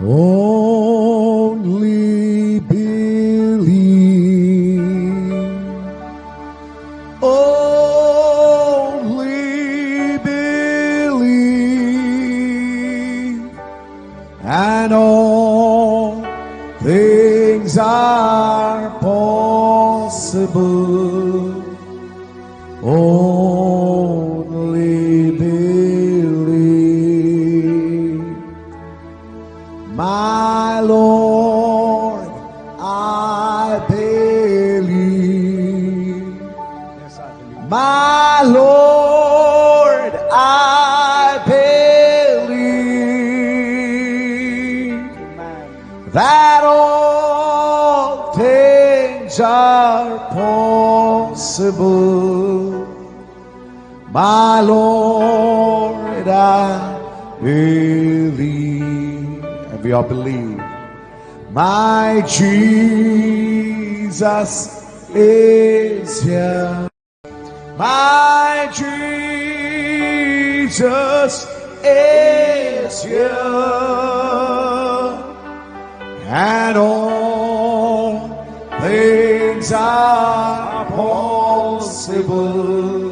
Only believe. Only believe. And all things are possible. Only believe. My Lord, I believe. Yes, I believe. My Lord, I believe Amen. that all things are possible. My Lord, I believe. And we all believe. My Jesus is here. My Jesus is here. And all things are possible.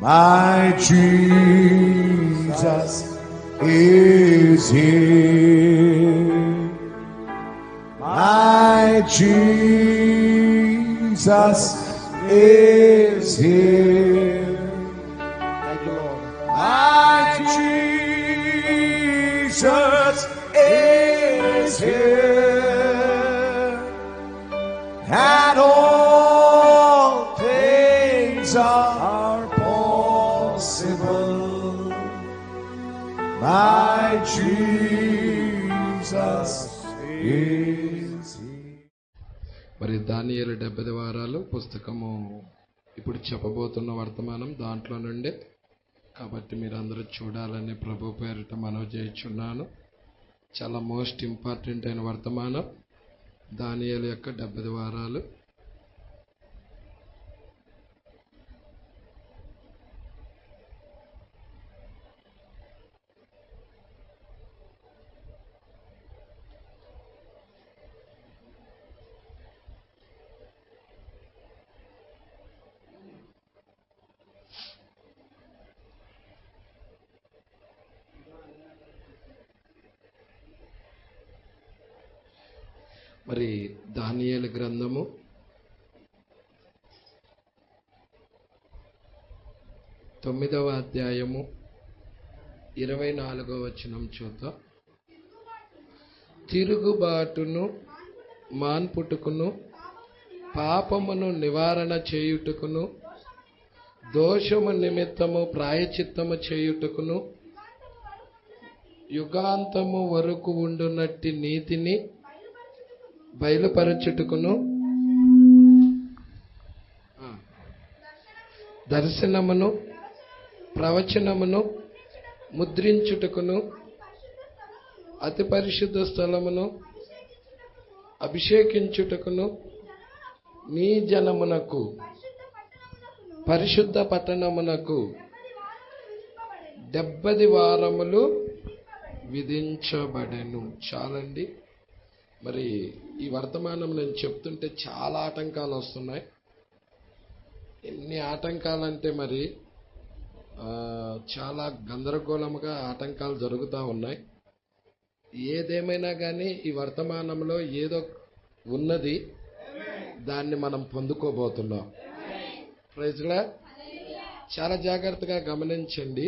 My Jesus is here. My Jesus is here. Thank you, Lord. My Jesus is here. And all things are possible. My Jesus is here. మరి దానియేలు 70 వారాలు పుస్తకము ఇప్పుడు చెప్పబోతున్న వర్తమానం దాంట్లో నుండి, కాబట్టి మీరందరూ చూడాలని ప్రభు పేరిట మనవి చేయుచున్నాను. చాలా మోస్ట్ ఇంపార్టెంట్ అయిన వర్తమానం దానియేలు యొక్క 70 వారాలు. మరి దానియేలు గ్రంథము 9వ అధ్యాయము 24వ వచనం చూద్దాం. తిరుగుబాటును మాన్పుటకును పాపమును నివారణ చేయుటకును దోషము నిమిత్తము ప్రాయచిత్తము చేయుటకును యుగాంతము వరకు ఉండునట్టి నీతిని బయలుపరచుటకును దర్శనమును ప్రవచనమును ముద్రించుటకును అతి పరిశుద్ధ స్థలమును అభిషేకించుటకును నీ జనమునకు పరిశుద్ధ పట్టణమునకు 70 వారములు విధించబడెను. చాలండి. మరి ఈ వర్తమానం నేను చెప్తుంటే చాలా ఆటంకాలు వస్తున్నాయి. ఎన్ని ఆటంకాలంటే మరి చాలా గందరగోళముగా ఆటంకాలు జరుగుతూ ఉన్నాయి. ఏదేమైనా కానీ ఈ వర్తమానంలో ఏదో ఉన్నది, దాన్ని మనం పొందుకోబోతున్నాం. ప్రైజ్లా చాలా జాగ్రత్తగా గమనించండి.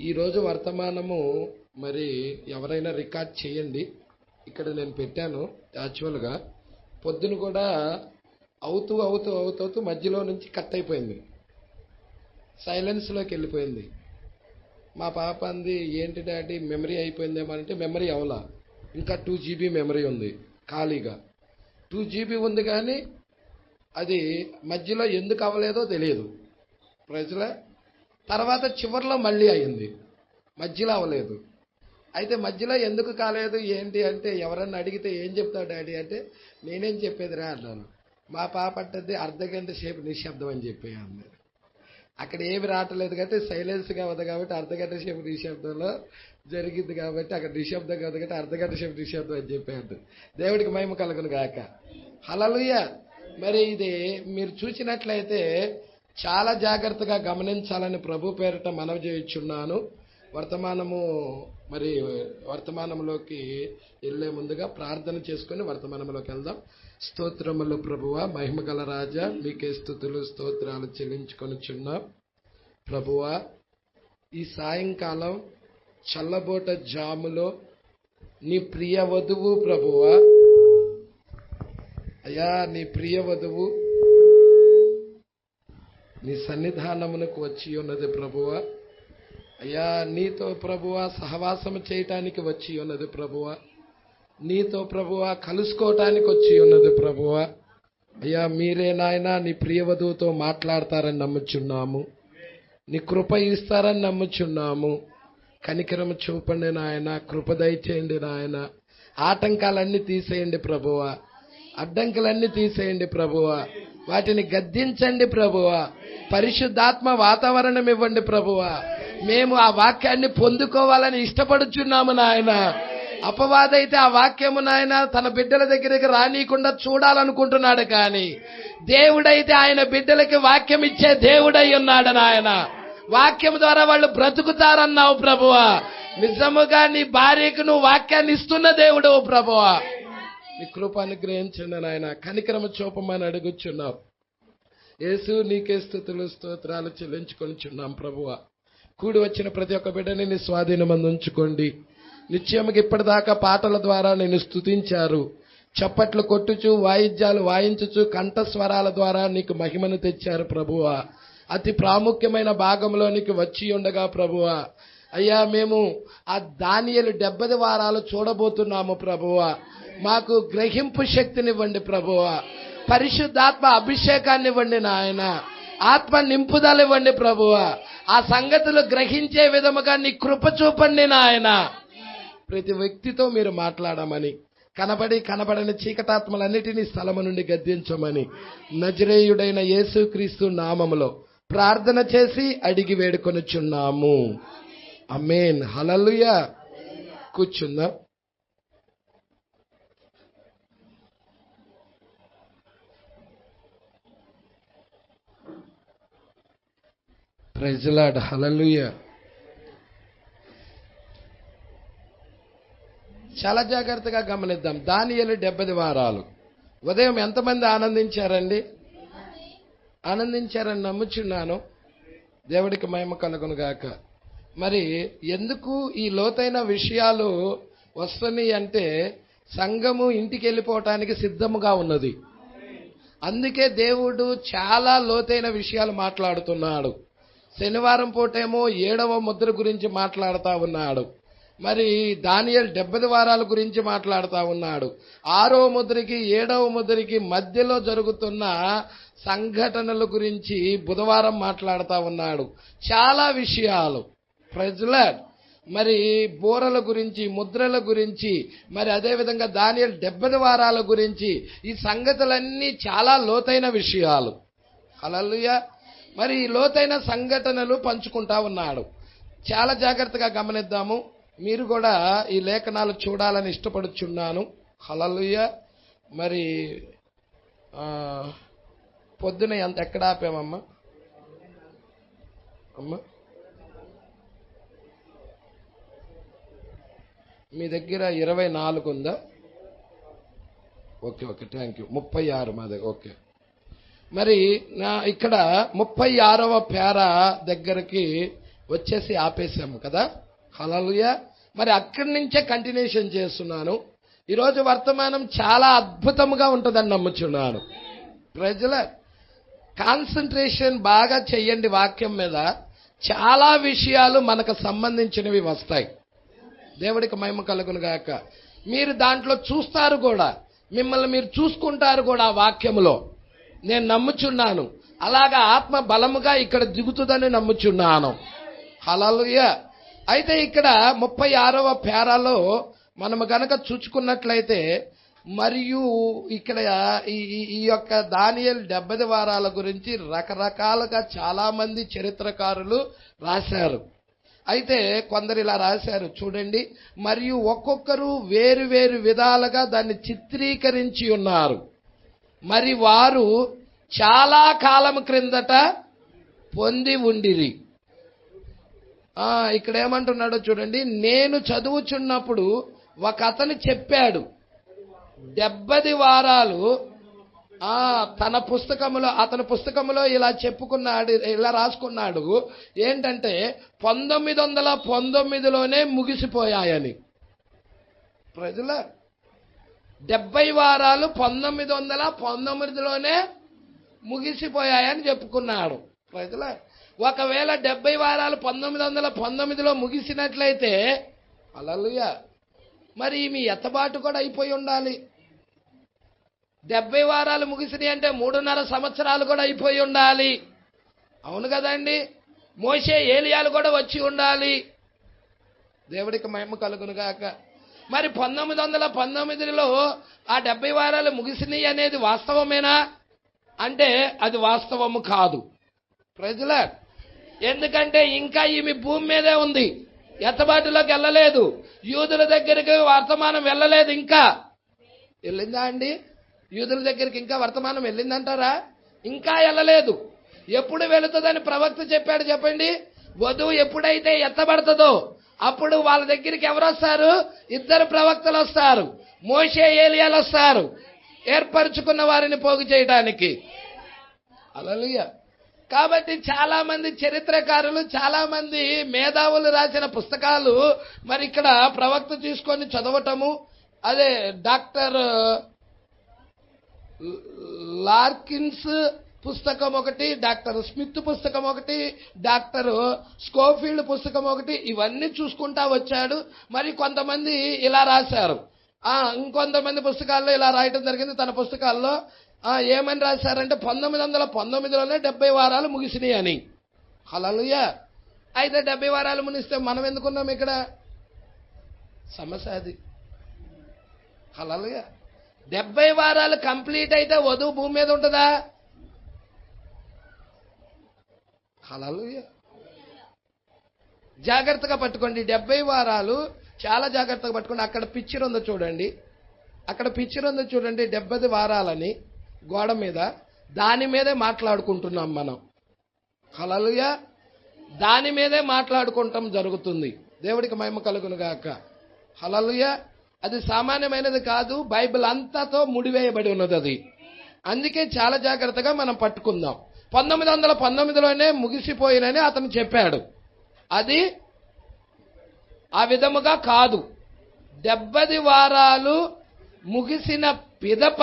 ఈరోజు వర్తమానము మరి ఎవరైనా రికార్డ్ చేయండి. ఇక్కడ నేను పెట్టాను. యాక్చువల్గా పొద్దున కూడా అవుతూ మధ్యలో నుంచి కట్ అయిపోయింది, సైలెన్స్లోకి వెళ్ళిపోయింది. మా పాప అంది, ఏంటి డాడీ మెమరీ అయిపోయిందేమో అంటే మెమరీ అవలా, ఇంకా 2 GB మెమరీ ఉంది ఖాళీగా. 2 GB ఉంది కానీ అది మధ్యలో ఎందుకు అవ్వలేదో తెలియదు. ప్రజల తర్వాత చివరిలో మళ్ళీ అయింది, మధ్యలో అవ్వలేదు. అయితే మధ్యలో ఎందుకు కాలేదు ఏంటి అంటే ఎవరన్నా అడిగితే ఏం చెప్తావు డాడీ అంటే నేనేం చెప్పేదిరా అన్నాను. మా పాప అంటది అర్ధగంట సేపు నిశ్శబ్దం అని చెప్పేయండి. అక్కడ ఏమి రావట్లేదు కాబట్టి సైలెన్స్గా ఉంది కాబట్టి అర్ధగంట సేపు నిశ్శబ్దంలో జరిగింది కాబట్టి అక్కడ నిశ్శబ్దం కాదు కాబట్టి అర్ధగంట సేపు నిశ్శబ్దం అని చెప్పాడు. దేవుడికి మహిమ కలుగును గాక. హల్లెలూయా. మరి ఇది మీరు చూసినట్లయితే చాలా జాగ్రత్తగా గమనించాలని ప్రభు పేరిట మనవి చేయుచున్నాను. వర్తమానంలోకి వెళ్ళే ముందుగా ప్రార్థన చేసుకుని వర్తమానంలోకి వెళ్దాం. స్తోత్రములు ప్రభువా, మహిమగల రాజా, మీకే స్తుతులు స్తోత్రాలు చెల్లించుకొనుచున్నాం. ప్రభువా, ఈ సాయంకాలం చల్లబోట జాములో నీ ప్రియ వధువు ప్రభువా, అయ్యా నీ ప్రియ వధువు నీ సన్నిధానమునకు వచ్చి ఉన్నది ప్రభువా. అయ్యా నీతో ప్రభువా సహవాసం చేయటానికి వచ్చి ఉన్నది ప్రభువా. నీతో ప్రభువా కలుసుకోవటానికి వచ్చి ఉన్నది ప్రభువా. అయ్యా మీరే నాయన నీ ప్రియ వధువుతో మాట్లాడతారని నమ్ముచున్నాము. నీ కృప ఇస్తారని నమ్ముచున్నాము. కనికరము చూపండి నాయన, కృప దయచేయండి నాయన. ఆటంకాలన్నీ తీసేయండి ప్రభువా, అడ్డంకులన్నీ తీసేయండి ప్రభువా. వాటిని గద్దించండి ప్రభువా. పరిశుద్ధాత్మ వాతావరణం ఇవ్వండి ప్రభువా. మేము ఆ వాక్యాన్ని పొందుకోవాలని ఇష్టపడుచున్నాము నాయన. అపవాదైతే ఆ వాక్యము నాయన తన బిడ్డల దగ్గరికి రానీయకుండా చూడాలనుకుంటున్నాడు, కానీ దేవుడైతే ఆయన బిడ్డలకి వాక్యం ఇచ్చే దేవుడై ఉన్నాడు నాయన. వాక్యం ద్వారా వాళ్ళు బ్రతుకుతారన్నావు ప్రభువా. నిజముగా నీ భార్యకు నువ్వు వాక్యాన్ని ఇస్తున్న దేవుడు ప్రభువా. నీ కృప అనుగ్రహించండి నాయన, కనికరము చూపమని అడుగుచున్నావు. యేసు నీకే స్తుతులు స్తోత్రాలు చెల్లించుకొనిచున్నాం ప్రభువా. కూడి వచ్చిన ప్రతి ఒక్క బిడ్డని నీ స్వాధీనమందు ఉంచుకోండి. నిత్యముగా ఇప్పటిదాకా పాటల ద్వారా నేను స్తుతించారు. చప్పట్లు కొట్టుచు వాయిద్యాలు వాయించుచు కంఠస్వరాల ద్వారా నీకు మహిమను తెచ్చారు ప్రభువా. అతి ప్రాముఖ్యమైన భాగంలోనికి వచ్చి ఉండగా ప్రభువా, అయ్యా మేము ఆ దానియేలు 70 వారాలు చూడబోతున్నాము ప్రభువా. మాకు గ్రహింపు శక్తినివ్వండి ప్రభువా. పరిశుద్ధాత్మ అభిషేకాన్ని ఇవ్వండి నాయన. ఆత్మ నింపుదల ఇవ్వండి ప్రభువా. ఆ సంగతులు గ్రహించే విధముగా నీ కృప చూపండి నాయన. ప్రతి వ్యక్తితో మీరు మాట్లాడమని, కనబడని చీకటాత్మలన్నిటినీ స్థలము నుండి గద్దించమని నజరేయుడైన యేసుక్రీస్తు నామములో ప్రార్థన చేసి అడిగి వేడుకొనుచున్నాము. ఆమేన్. హల్లెలూయా. కూర్చుందాం. Praise the Lord. హల్లెలూయా. చాలా జాగ్రత్తగా గమనిద్దాం. దానియేలు 70 వారాలు. ఉదయం ఎంతమంది ఆనందించారండి? ఆనందించారని నమ్ముచున్నాను. దేవుడికి మహిమ కలుగును గాక. మరి ఎందుకు ఈ లోతైన విషయాలు వస్తున్నాయి అంటే సంఘము ఇంటికి వెళ్ళిపోవటానికి సిద్ధముగా ఉన్నది. అందుకే దేవుడు చాలా లోతైన విషయాలు మాట్లాడుతున్నాడు. శనివారం పూటేమో 7వ ముద్ర గురించి మాట్లాడుతూ ఉన్నాడు. మరి దానియేలు 70 వారాల గురించి మాట్లాడుతూ ఉన్నాడు. 6వ ముద్రకి 7వ ముద్రకి మధ్యలో జరుగుతున్న సంఘటనల గురించి బుధవారం మాట్లాడుతూ ఉన్నాడు. చాలా విషయాలు. Praise the Lord. మరి బోరల గురించి, ముద్రల గురించి, మరి అదేవిధంగా దానియేలు 70 వారాల గురించి, ఈ సంగతులన్నీ చాలా లోతైన విషయాలు. హల్లెలూయా. మరి ఈ లోతైన సంఘటనలు పంచుకుంటా ఉన్నాడు. చాలా జాగ్రత్తగా గమనిద్దాము. మీరు కూడా ఈ లేఖనాలు చూడాలని ఇష్టపడుచున్నాను. హల్లెలూయా. మరి పొద్దున ఎక్కడ ఆపామమ్మా? అమ్మా మీ దగ్గర 24 ఉందా? Okay thank you. 36 మాది. ఓకే. మరి ఇక్కడ 36వ పేర దగ్గరికి వచ్చేసి ఆపేశాము కదా. హల్లెలూయా. మరి అక్కడి నుంచే కంటిన్యూషన్ చేస్తున్నాను. ఈరోజు వర్తమానం చాలా అద్భుతంగా ఉంటుందని నమ్ముచున్నాను. ప్రజల కాన్సన్ట్రేషన్ బాగా చెయ్యండి వాక్యం మీద. చాలా విషయాలు మనకు సంబంధించినవి వస్తాయి. దేవుడికి మహిమ కలుగును గాక. మీరు దాంట్లో చూస్తారు కూడా, మిమ్మల్ని మీరు చూసుకుంటారు కూడా ఆ వాక్యములో. నేను నమ్ముచున్నాను. అలాగా ఆత్మ బలముగా ఇక్కడ దిగుతుందని నమ్ముచున్నాను. హల్లెలూయా. అయితే ఇక్కడ 36వ పేరాలో మనము గనక చూచుకున్నట్లయితే, మరియు ఇక్కడ ఈ యొక్క దానియేలు 70 వారాల గురించి రకరకాలుగా చాలా మంది చరిత్రకారులు రాశారు. అయితే కొందరు ఇలా రాశారు చూడండి, మరియు ఒక్కొక్కరు వేరు వేరు విధాలుగా దాన్ని చిత్రీకరించి ఉన్నారు. మరి వారు చాలా కాలం క్రిందట పొంది ఉండిరి. ఇక్కడ ఏమంటున్నాడో చూడండి, నేను చదువుచున్నప్పుడు ఒక అతను చెప్పాడు, 70 వారాలు అతని పుస్తకములో ఇలా చెప్పుకున్నాడు, ఇలా రాసుకున్నాడు ఏంటంటే 1919లోనే ముగిసిపోయాయని. ప్రజల 70 వారాలు 1919లోనే ముగిసిపోయాయని చెప్పుకున్నాడు. ప్రజల ఒకవేళ 70 వారాలు 1919లో ముగిసినట్లయితే హల్లెలూయా, మరి మీ ఎత్తబాటు కూడా అయిపోయి ఉండాలి. 70 వారాలు ముగిసినాయి అంటే 3.5 సంవత్సరాలు కూడా అయిపోయి ఉండాలి. అవును కదండి. మోషే ఏలియాలు కూడా వచ్చి ఉండాలి. దేవుడికి మహిమ కలుగును గాక. మరి 1919లో ఆ 70 వారాలు ముగిసినాయి అనేది వాస్తవమేనా అంటే అది వాస్తవము కాదు. ప్రజల ఎందుకంటే ఇంకా ఈమె భూమి మీదే ఉంది, ఎత్తబాటులోకి వెళ్ళలేదు. యూదుల దగ్గరికి వర్తమానం వెళ్ళలేదు. ఇంకా వెళ్ళిందా అండి? యూదుల దగ్గరికి ఇంకా వర్తమానం వెళ్ళిందంటారా? ఇంకా వెళ్ళలేదు. ఎప్పుడు వెళుతుందని ప్రవక్త చెప్పాడు చెప్పండి? వధువు ఎప్పుడైతే ఎత్తబడుతుందో అప్పుడు వాళ్ళ దగ్గరికి ఎవరు వస్తారు? 2 ప్రవక్తలు వస్తారు, మోషే ఏలియాలు వస్తారు, ఏర్పరచుకున్న వారిని పోగు చేయడానికి. హల్లెలూయా. కాబట్టి చాలా మంది చరిత్రకారులు, చాలా మంది మేధావులు రాసిన పుస్తకాలు మరి ఇక్కడ ప్రవక్త తీసుకొని చదవటము, అదే డాక్టర్ లార్కిన్స్ పుస్తకం ఒకటి, డాక్టర్ స్మిత్ పుస్తకం ఒకటి, డాక్టర్ స్కోఫీల్డ్ పుస్తకం ఒకటి, ఇవన్నీ చూసుకుంటా వచ్చాడు. మరి కొంతమంది ఇలా రాశారు, ఇంకొంతమంది పుస్తకాల్లో ఇలా రాయటం జరిగింది. తన పుస్తకాల్లో ఏమని రాశారంటే 1919లోనే 70 వారాలు ముగిసినాయి అని. హల్లెలూయా. అయితే 70 వారాలు ముగిస్తే మనం ఎందుకున్నాం ఇక్కడ? సమస్య అది. హల్లెలూయా. 70 వారాలు కంప్లీట్ అయితే వధువు భూమి మీద ఉంటుందా? హల్లెలూయా. జాగ్రత్తగా పట్టుకోండి. 70 వారాలు చాలా జాగ్రత్తగా పట్టుకోండి. అక్కడ పిక్చర్ ఉందో చూడండి, 70 వారాలని గోడ మీద, దాని మీదే మాట్లాడుకుంటున్నాం మనం. హల్లెలూయా. దాని మీదే మాట్లాడుకుంటాం జరుగుతుంది. దేవుడికి మహిమ కలుగును గాక. హల్లెలూయా. అది సామాన్యమైనది కాదు, బైబిల్ అంతాతో ముడివేయబడి ఉన్నది అది. అందుకే చాలా జాగ్రత్తగా మనం పట్టుకుందాం. 1919లోనే ముగిసిపోయినని అతను చెప్పాడు. అది ఆ విధముగా కాదు. 70 వారాలు ముగిసిన పిదప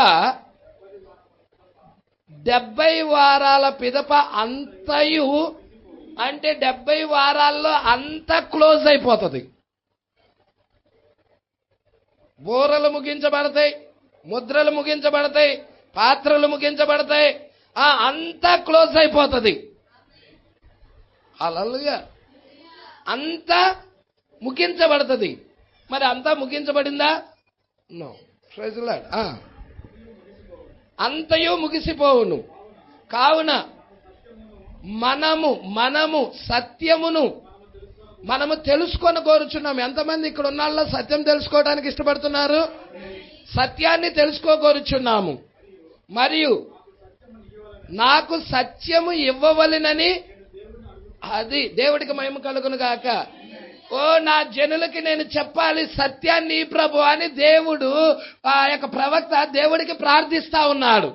70 వారాల పిదప అంతయు అంటే 70 వారాల్లో అంత క్లోజ్ అయిపోతుంది. బోరలు ముగించబడతాయి, ముద్రలు ముగించబడతాయి, పాత్రలు ముగించబడతాయి, అంతా క్లోజ్ అయిపోతుంది. హల్లెలూయా. అంతా ముగించబడుతుంది. మరి అంతా ముగించబడిందా? నో. Praise the Lord. అంతయు ముగిసిపోవును. కావున మనము సత్యమును మనము తెలుసుకొని కోరుచున్నాం. ఎంతమంది ఇక్కడ ఉన్న వాళ్ళ సత్యం తెలుసుకోవడానికి ఇష్టపడుతున్నారు? సత్యాన్ని తెలుసుకోగోరుచున్నాము. మరియు నాకు సత్యము ఇవ్వవలెనని, అది దేవుడికి మహిమ కలుగును గాక. నా జనులకి నేను చెప్పాలి సత్యాన్ని ప్రభు అని దేవుడు ఆ యొక్క ప్రవక్త దేవుడికి ప్రార్థిస్తా ఉన్నాడు.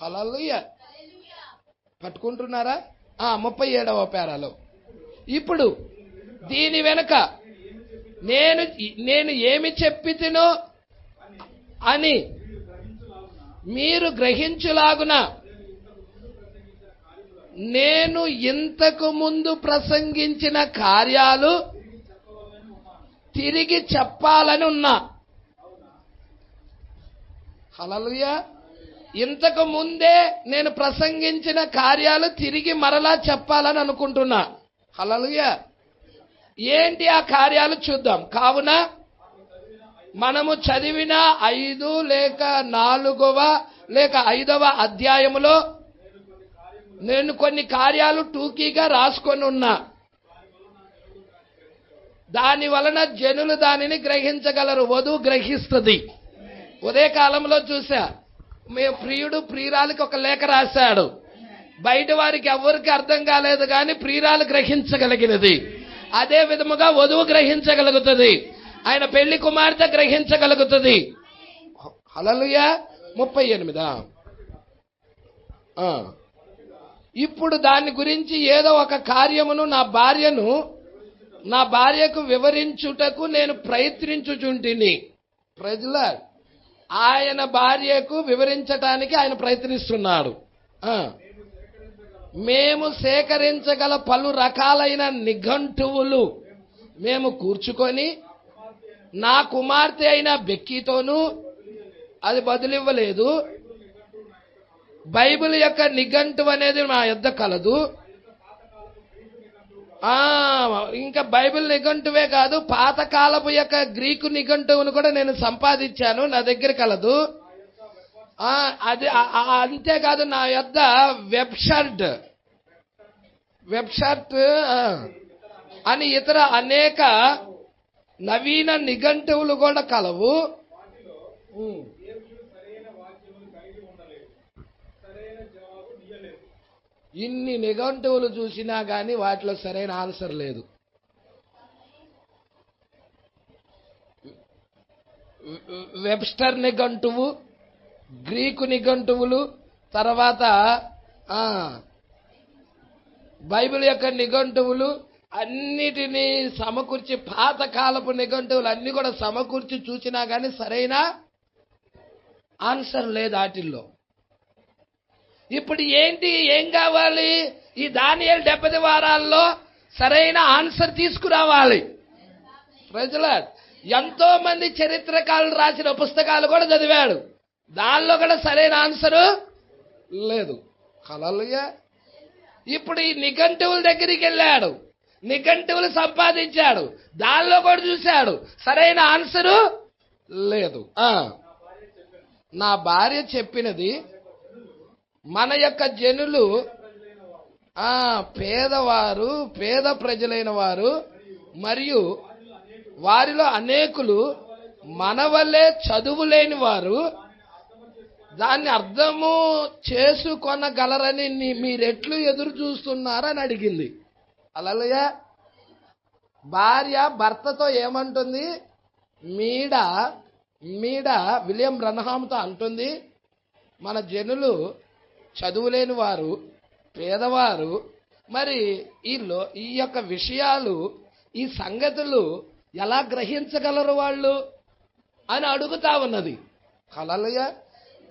హల్లెలూయా. పట్టుకుంటున్నారా? 37వ పేరాలో ఇప్పుడు దీని వెనుక నేను ఏమి చెప్పితినో అని మీరు గ్రహించులాగున నేను ఇంతకు ముందు ప్రసంగించిన కార్యాలు తిరిగి చెప్పాలని ఉన్నా. హల్లెలూయా. ఇంతకు ముందే నేను ప్రసంగించిన కార్యాలు తిరిగి మరలా చెప్పాలని అనుకుంటున్నా. హల్లెలూయా. ఏంటి ఆ కార్యాలు చూద్దాం. కావున మనము చదివిన 5 లేక 4వ లేక 5వ అధ్యాయములో నేను కొన్ని కార్యాలు టూకీగా రాసుకొని ఉన్నా. దాని వలన జనులు దానిని గ్రహించగలరు. వధువు గ్రహిస్తుంది. ఉదయకాలంలో చూసా, ప్రియుడు ప్రియురాలికి ఒక లేఖ రాశాడు. బయట వారికి ఎవరికి అర్థం కాలేదు, కానీ ప్రియురాలు గ్రహించగలిగినది. అదే విధముగా వధువు గ్రహించగలుగుతుంది. ఆయన పెళ్లి కుమార్తె గ్రహించగలుగుతుంది. హల్లెలూయా. 38. ఇప్పుడు దాని గురించి ఏదో ఒక కార్యమును నా భార్యకు వివరించుటకు నేను ప్రయత్నించుచుంటిని. ప్రజల ఆయన భార్యకు వివరించటానికి ఆయన ప్రయత్నిస్తున్నాడు. మేము సేకరించగల పలు రకాలైన నిఘంటువులు మేము కూర్చుకొని నా కుమార్తె అయిన బెక్కీతోనూ అది బదులివ్వలేదు. బైబిల్ యొక్క నిఘంటువు అనేది మా యొద్ద కలదు. ఇంకా బైబిల్ నిఘంటువే కాదు, పాతకాలపు యొక్క గ్రీకు నిఘంటువును కూడా నేను సంపాదించాను, నా దగ్గర కలదు. అది అంతేకాదు, నా యొద్ద వెబ్షర్ట్ అని ఇతర అనేక నవీన నిఘంటువులు కూడా కలవు. ఇన్ని నిఘంటువులు చూసినా గాని వాటిలో సరైన ఆన్సర్ లేదు. వెబ్స్టర్ నిఘంటువు, గ్రీకు నిఘంటువులు, తర్వాత బైబిల్ యొక్క నిఘంటువులు అన్నిటినీ సమకూర్చి, పాతకాలపు నిఘంటువులు అన్ని కూడా సమకూర్చి చూసినా గాని సరైన ఆన్సర్ లేదు వాటిల్లో. ఇప్పుడు ఏం కావాలి? ఈ దానియేలు 70 వారాల్లో సరైన ఆన్సర్ తీసుకురావాలి. ప్రజల ఎంతో మంది చరిత్రకారులు రాసిన పుస్తకాలు కూడా చదివాడు, దానిలో కూడా సరైన ఆన్సరు లేదు. హల్లెలూయా. ఇప్పుడు ఈ నిఘంటువుల దగ్గరికి వెళ్ళాడు, నిఘంటువులు సంపాదించాడు, దానిలో కూడా చూశాడు, సరైన ఆన్సరు లేదు. నా భార్య చెప్పినది, మన యొక్క జనులు పేదవారు, పేద ప్రజలైన వారు, మరియు వారిలో అనేకులు మన వల్లే చదువు లేని వారు దాన్ని అర్థము చేసుకొనగలరని మీరెట్లు ఎదురు చూస్తున్నారని అడిగింది. హల్లెలూయా. భార్య భర్తతో ఏమంటుంది? మీడ విలియం బ్రన్హామ్తో అంటుంది, మన జనులు చదువులేని వారు, పేదవారు, మరి ఈ యొక్క విషయాలు, ఈ సంగతులు ఎలా గ్రహించగలరు వాళ్ళు అని అడుగుతా ఉన్నది. హల్లెలూయా.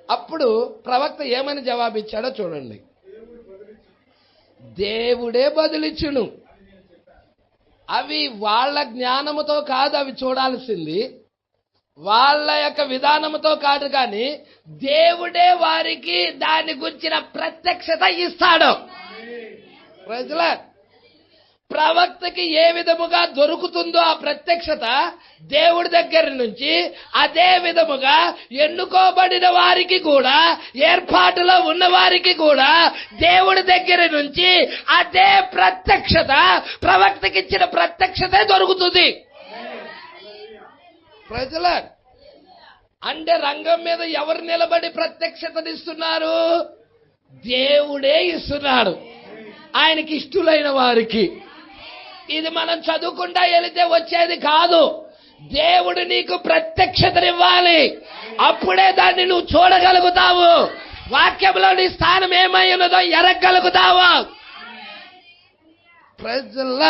అప్పుడు ప్రవక్త ఏమని జవాబిచ్చాడో చూడండి. దేవుడే బదులిచ్చును. అవి వాళ్ళ జ్ఞానముతో కాదు అవి చూడాల్సింది, వాళ్ళ యొక్క విధానముతో కాదు, కానీ దేవుడే వారికి దాని గురించిన ప్రత్యక్షత ఇస్తాడు. ప్రజల ప్రవక్తకి ఏ విధముగా దొరుకుతుందో ఆ ప్రత్యక్షత దేవుడి దగ్గర నుంచి, అదే విధముగా ఎన్నుకోబడిన వారికి కూడా, ఏర్పాటులో ఉన్న వారికి కూడా దేవుడి దగ్గర నుంచి అదే ప్రత్యక్షత, ప్రవక్తకి ఇచ్చిన ప్రత్యక్షతే దొరుకుతుంది. ప్రజల అంటే రంగం మీద ఎవరు నిలబడి ప్రత్యక్షతనిస్తున్నారు? దేవుడే ఇస్తున్నాడు ఆయనకి ఇష్టలైన వారికి. ఇది మనం చదువుకుంటా వెళితే వచ్చేది కాదు. దేవుడు నీకు ప్రత్యక్షతనివ్వాలి, అప్పుడే దాన్ని నువ్వు చూడగలుగుతావు. వాక్యంలో నీ స్థానం ఏమై ఉన్నదో ఎరగలుగుతావు. ప్రజల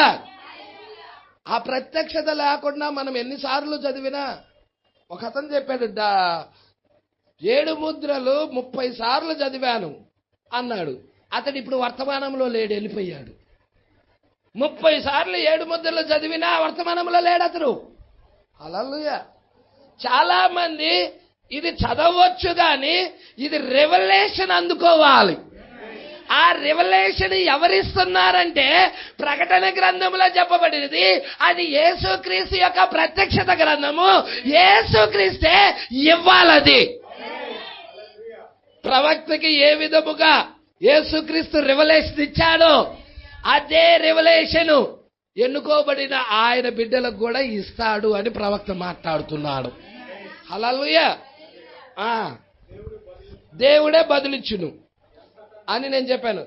ఆ ప్రత్యక్షత లేకుండా మనం ఎన్నిసార్లు చదివినా, ఒక అతను చెప్పాడు, 7 ముద్రలు 30 సార్లు చదివాను అన్నాడు. అతడు ఇప్పుడు వర్తమానంలో లేడు, వెళ్ళిపోయాడు. 30 సార్లు 7 ముద్రలు చదివినా వర్తమానంలో లేడు అతను. హల్లెలూయా. చాలా మంది ఇది చదవచ్చు, కానీ ఇది రెవల్యూషన్ అందుకోవాలి. ఆ రెవల్యూషన్ ఎవరిస్తున్నారంటే ప్రకటన గ్రంథంలో చెప్పబడినది, అది యేసుక్రీస్తు యొక్క ప్రత్యక్షత గ్రంథము. యేసుక్రీస్తే ఇవ్వాలది. ప్రవక్తకి ఏ విధముగా యేసుక్రీస్తు రెవల్యూషన్ ఇచ్చాడో అదే రెవల్యూషన్ ఎన్నుకోబడిన ఆయన బిడ్డలకు కూడా ఇస్తాడు అని ప్రవక్త మాట్లాడుతున్నాడు. హల్లెలూయా. దేవుడే బదులిచ్చును అని నేను చెప్పాను.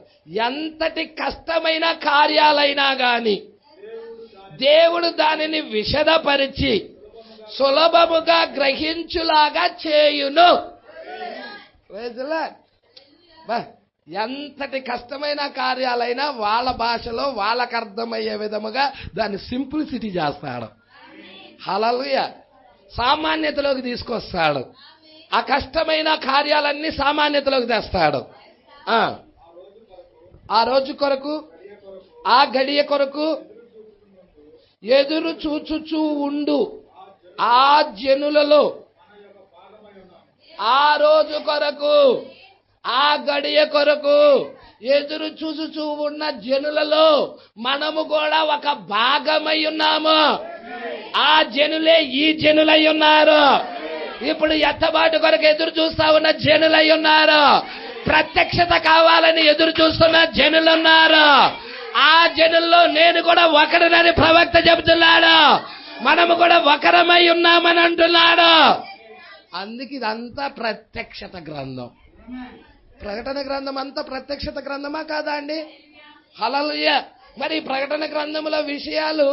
ఎంతటి కష్టమైన కార్యాలైనా గాని దేవుడు దానిని విశదపరిచి సులభముగా గ్రహించులాగా చేయును. ఎంతటి కష్టమైన కార్యాలైనా వాళ్ళ భాషలో వాళ్ళకు అర్థమయ్యే విధముగా దాన్ని సింప్లిసిటీ చేస్తాడు. హల్లెలూయా. సామాన్యతలోకి తీసుకొస్తాడు. ఆ కష్టమైన కార్యాలన్నీ సామాన్యతలోకి తెస్తాడు. ఆ రోజు కొరకు, ఆ గడియ కొరకు ఎదురు చూచుచూ ఉండు ఆ జనులలో, ఆ రోజు కొరకు, ఆ గడియ కొరకు ఎదురు చూచుచూ ఉన్న జనులలో మనము కూడా ఒక భాగమై ఉన్నాము. ఆ జనులే ఈ జనులై ఉన్నారు. ఇప్పుడు ఎత్తబాటు కొరకు ఎదురు చూస్తా ఉన్న జనులై ఉన్నారు. ప్రత్యక్షత కావాలని ఎదురు చూస్తున్న జనులున్నారు. ఆ జనుల్లో నేను కూడా ఒకరినని ప్రవక్త చెబుతున్నాడు. మనము కూడా ఒకరమై ఉన్నామని అంటున్నాడు. అందుకే ఇదంతా ప్రత్యక్షత గ్రంథం. ప్రకటన గ్రంథం అంతా ప్రత్యక్షత గ్రంథమా కాదా అండి? హల్లెలూయా. మరి ప్రకటన గ్రంథముల విషయాలు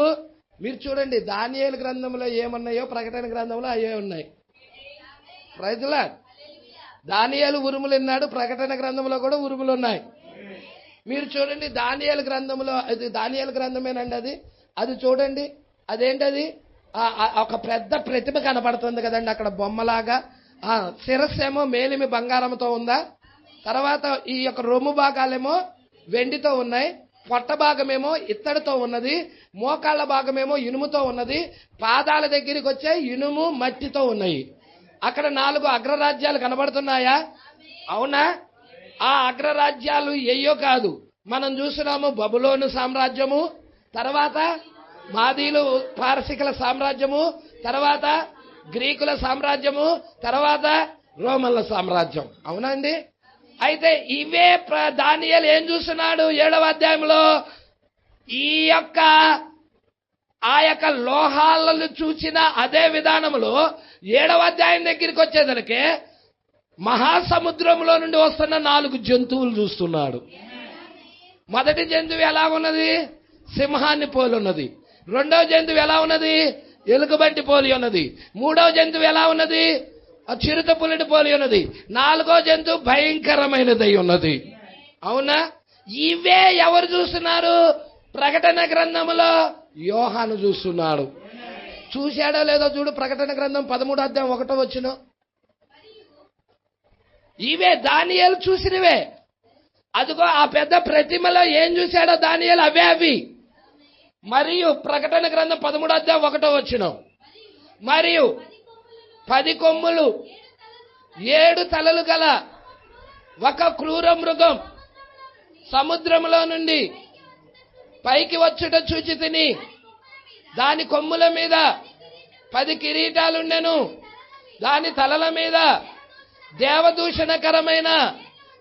మీరు చూడండి. దానియేలు గ్రంథంలో ఏమున్నాయో ప్రకటన గ్రంథంలో అయ్యే ఉన్నాయి. Praise the Lord. దానియేలు ఉరుములు విన్నాడు, ప్రకటన గ్రంథంలో కూడా ఉరుములు ఉన్నాయి. మీరు చూడండి దానియేలు గ్రంథంలో, అది దానియేలు గ్రంథమేనండి. అది చూడండి. అదేంటది? ఒక పెద్ద ప్రతిమ కనపడుతుంది కదండి అక్కడ బొమ్మలాగా. శిరస్సేమో మేలిమి బంగారంతో ఉందా, తర్వాత ఈ యొక్క రొమ్ము భాగాలేమో వెండితో ఉన్నాయి, పొట్ట భాగమేమో ఇత్తడితో ఉన్నది, మోకాళ్ళ భాగమేమో ఇనుముతో ఉన్నది, పాదాల దగ్గరికి వచ్చే ఇనుము మట్టితో ఉన్నాయి. అక్కడ 4 అగ్రరాజ్యాలు కనబడుతున్నాయా? అవునా? ఆ అగ్రరాజ్యాలు ఎయ్యో కాదు. మనం చూస్తున్నాము బబులోను సామ్రాజ్యము, తర్వాత మాదీలు పారసికుల సామ్రాజ్యము, తర్వాత గ్రీకుల సామ్రాజ్యము, తర్వాత రోమన్ల సామ్రాజ్యం. అవునా అండి? అయితే ఇవే దానియేలు ఏం చూస్తున్నాడు 7వ అధ్యాయంలో? ఆ యొక్క లోహాలను చూసిన అదే విధానంలో 7వ అధ్యాయం దగ్గరికి వచ్చేదనికే మహాసముద్రంలో నుండి వస్తున్న 4 జంతువులు చూస్తున్నాడు. మొదటి జంతువు ఎలా ఉన్నది? సింహాన్ని పోలి ఉన్నది. రెండవ జంతువు ఎలా ఉన్నది? ఎలుగుబంటి పోలి ఉన్నది. మూడవ జంతువు ఎలా ఉన్నది? చిరుత పులిని పోలి ఉన్నది. 4వ జంతువు భయంకరమైనదై ఉన్నది. అవునా? ఇవే ఎవరు చూస్తున్నారు? ప్రకటన గ్రంథంలో యోహాను చూస్తున్నాడు. చూశాడో లేదో చూడు. ప్రకటన గ్రంథం 13వ అధ్యాయం 1వ వచనం. ఇవే దానియేలు చూసినవే. అదిగో ఆ పెద్ద ప్రతిమలో ఏం చూశాడో దానియేలు అవి. మరియు ప్రకటన గ్రంథం 13వ అధ్యాయం 1వ వచనం. మరియు 10 కొమ్ములు 7 తలలు గల ఒక క్రూర మృగం సముద్రంలో నుండి పైకి వచ్చుట చూచి తిని, దాని కొమ్ముల మీద 10 కిరీటాలుండెను, దాని తలల మీద దేవదూషణకరమైన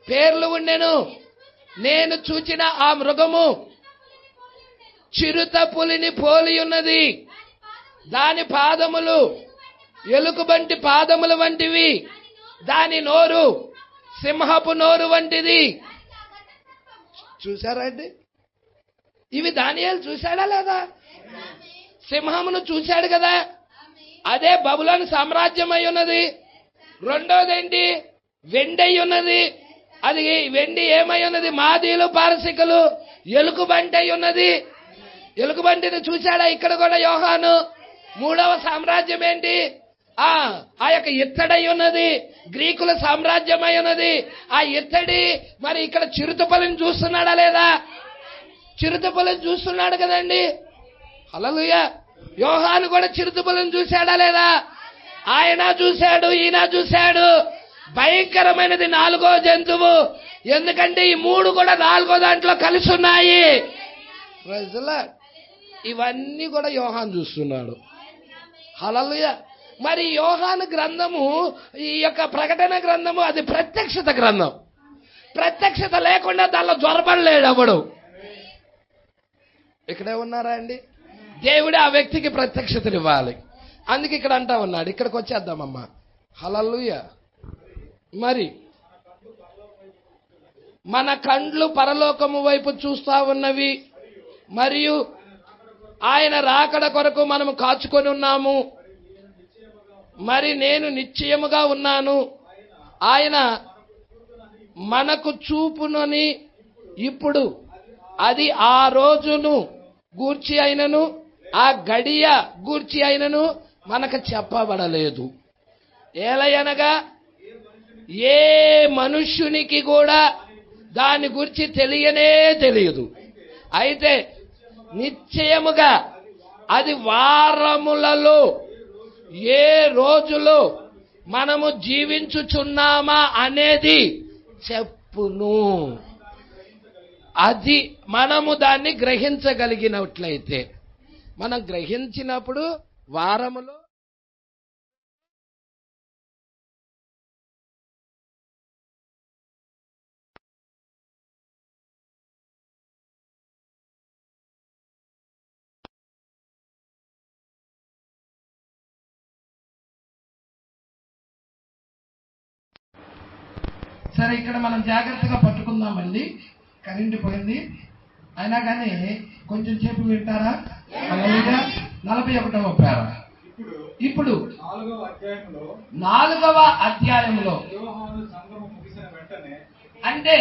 పేర్లు ఉండెను. నేను చూచిన ఆ మృగము చిరుత పులిని పోలి ఉన్నది. దాని పాదములు ఎలుకబంటి పాదముల వంటివి, దాని నోరు సింహపు నోరు వంటిది. చూసారా అండి? ఇవి దానియేలు చూశాడా లేదా? సింహమును చూశాడు కదా. అదే బబులోను సామ్రాజ్యం అయి ఉన్నది. రెండోదేంటి? వెండి అయి ఉన్నది. అది వెండి ఏమై ఉన్నది? మాదీలు పారసికులు ఎలుకబంటి అయి ఉన్నది. ఎలుకబంటిని చూశాడా ఇక్కడ కూడా యోహాను? 3వ సామ్రాజ్యం ఏంటి? ఆ యొక్క ఇత్తడై ఉన్నది. గ్రీకుల సామ్రాజ్యం అయి ఉన్నది. ఆ ఇత్తడి మరి ఇక్కడ చిరుతపల్లిని చూస్తున్నాడా లేదా? చిరుతపల్లిని చూస్తున్నాడు కదండి. హల్లెలూయా. యోహాను కూడా చిరుతపల్లిని చూశాడా లేదా? ఆయన చూశాడు, ఈయన చూశాడు. భయంకరమైనది 4వ జంతువు. ఎందుకంటే ఈ 3 కూడా 4వ దాంట్లో కలిసి ఉన్నాయి. ఇవన్నీ కూడా యోహాను చూస్తున్నాడు. హల్లెలూయా. మరి యోహాను గ్రంథము, ఈ యొక్క ప్రకటన గ్రంథము అది ప్రత్యక్షత గ్రంథం. ప్రత్యక్షత లేకుండా దానిలో జ్వరపడలేడు ఎవడు. ఇక్కడే ఉన్నారా అండి? దేవుడు ఆ వ్యక్తికి ప్రత్యక్షతనివ్వాలి. అందుకే ఇక్కడ అంటా ఉన్నాడు. ఇక్కడికి వచ్చేద్దామమ్మా. హల్లెలూయా. మరి మన కండ్లు పరలోకము వైపు చూస్తా ఉన్నవి, మరియు ఆయన రాకడ కొరకు మనము కాచుకొని ఉన్నాము. మరి నేను నిశ్చయముగా ఉన్నాను, ఆయన మనకు చూపునని ఇప్పుడు అది ఆ రోజును గూర్చి అయినను ఆ గడియ గూర్చి అయినను మనకు చెప్పబడలేదు. ఏలయనగా ఏ మనుష్యునికి కూడా దాని గురించి తెలియనే తెలియదు. అయితే నిశ్చయముగా అది వారములలో ఏ రోజులో మనము జీవించుచున్నామా అనేది చెప్పును. అది మనము దాన్ని గ్రహించగలిగినట్లయితే, మనం గ్రహించినప్పుడు వారములో సరే, ఇక్కడ మనం జాగ్రత్తగా పట్టుకుందామండి. కరెంటు పోయింది అయినా కానీ కొంచెం సేపు వింటారా? 41వ పేర. ఇప్పుడు 4వ అధ్యాయంలో అంటే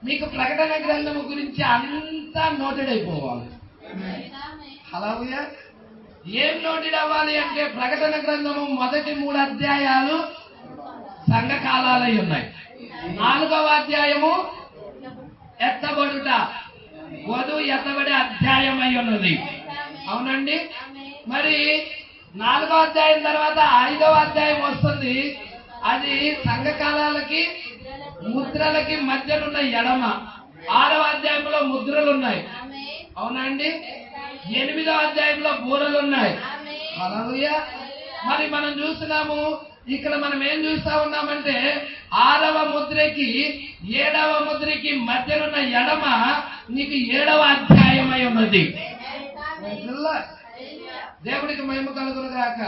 మీకు ప్రకటన గ్రంథము గురించి అంతా నోటెడ్ అయిపోవాలి. హల్లెలూయా. ఏం నోటెడ్ అవ్వాలి అంటే, ప్రకటన గ్రంథము మొదటి 3 అధ్యాయాలు సంఘకాలాలై ఉన్నాయి. 4వ అధ్యాయము ఎత్తబడుట, వధువు ఎత్తబడే అధ్యాయం అయి ఉన్నది. అవునండి. మరి 4వ అధ్యాయం తర్వాత 5వ అధ్యాయం వస్తుంది. అది సంఘకాలాలకి ముద్రలకి మధ్యనున్న ఎడమ. 6వ అధ్యాయంలో ముద్రలు ఉన్నాయి. అవునండి. 8వ అధ్యాయంలో బూరలు ఉన్నాయి. హల్లెలూయా. మరి మనం చూస్తున్నాము, ఇక్కడ మనం ఏం చూస్తా ఉన్నామంటే, 6వ ముద్రకి 7వ ముద్రకి మధ్యనున్న ఎడమ నీకు 7వ అధ్యాయం అయి ఉన్నది. దేవుడికి మహిమ కలుగును గాక.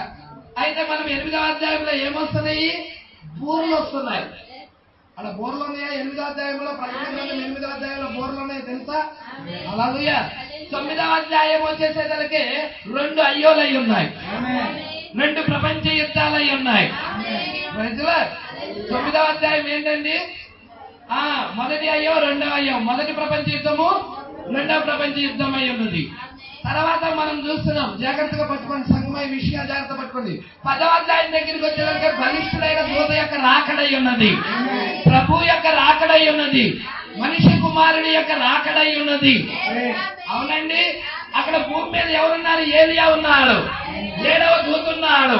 అయితే మనం 8వ అధ్యాయంలో ఏమొస్తున్నాయి? బూరలు వస్తున్నాయి. అలా బోర్లు ఉన్నాయా? 8వ అధ్యాయంలో, ప్రకటన 8వ అధ్యాయంలో బోర్లు ఉన్నాయి తెలుసా? హల్లెలూయా. 9వ అధ్యాయం వచ్చేసేదలకి 2 అయ్యోలు అయి ఉన్నాయి. 2 ప్రపంచ యుద్ధాలు అయి ఉన్నాయి. 9వ అధ్యాయం ఏంటండి? మొదటి అయ్యో, 2వ అయ్యో. మొదటి ప్రపంచ యుద్ధము, 2వ ప్రపంచ యుద్ధం అయి ఉన్నది. తర్వాత మనం చూస్తున్నాం, జాగ్రత్తగా పట్టుకోండి, సంగమయ విషయాలు జాగ్రత్త పట్టుకోండి. 10వ అధ్యాయం దగ్గరికి వచ్చేసరికి బలిష్ఠుడైన దూత యొక్క రాకడై ఉన్నది, ప్రభు యొక్క రాకడై ఉన్నది, మనిషి కుమారుడి యొక్క రాకడై ఉన్నది. అవునండి. అక్కడ భూమి మీద ఎవరున్నారు? ఏలియా ఉన్నాడు, 7వ దూత ఉన్నాడు.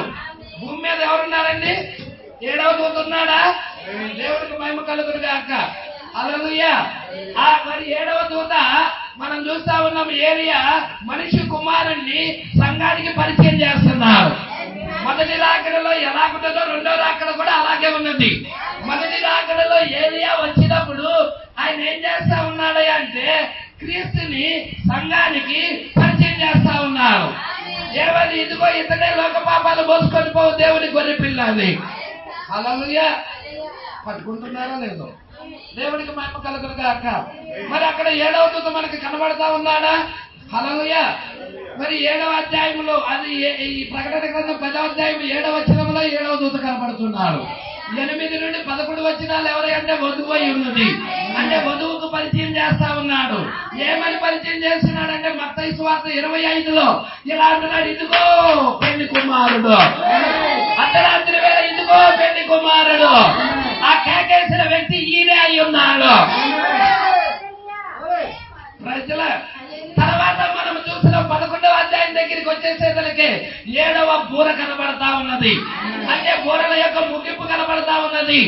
భూమి మీద ఎవరున్నారండి? 7వ దూత ఉన్నాడా? దేవుడికి మహిమ కలుగును గాక. హల్లెలూయా. మరి 7వ దూత మనం చూస్తా ఉన్నాం, ఏలియా మనిషి కుమారుణ్ణి సంఘానికి పరిచయం చేస్తున్నారు. మొదటి రాకడలో ఎలాగుంటుందో 2వ రాకడ కూడా అలాగే ఉన్నది. మొదటి రాకడలో ఏలియా వచ్చినప్పుడు ఆయన ఏం చేస్తా ఉన్నాడు అంటే, క్రీస్తుని సంఘానికి పరిచయం చేస్తా ఉన్నారు. ఏమని? ఇదిగో ఇతనే లోక పాపాలు మోసుకొని పోవు దేవుని గొర్రె పిల్ల అని. హల్లెలూయా. పట్టుకుంటున్నారా లేదో? దేవుడికి మహిమ కలుగును గాక. మరి అక్కడ 7వ దూత మనకి కనబడతా ఉన్నాడా? హల్లెలూయా. మరి 7వ అధ్యాయంలో, అది ఈ ప్రకటన గ్రంథం 10వ అధ్యాయం 7వ వచనంలో 7వ దూత కనబడుతున్నాడు. 8 నుండి 11 వచనాలు ఎవరి అంటే వధువు అయి ఉన్నది. అంటే వధువుకు పరిచయం చేస్తా ఉన్నాడు. ఏమని పరిచయం చేస్తున్నాడంటే, మత్తయి సువార్త 25లో ఇలా అంటున్నాడు, ఇదిగో పెళ్లి కుమారుడు. అర్ధరాత్రి వేళ ఇదిగో పెళ్లి కుమారుడు. ఆ కేకేసిన వ్యక్తి ఈయనే అయి ఉన్నాడు. ప్రజల తర్వాత మనం చూసిన 11వ అధ్యాయం దగ్గరికి వచ్చేసేసరికి 7వ బూర కనబడతా ఉన్నది. అంటే బూరల యొక్క ముగింపు కనబడతా ఉన్నది.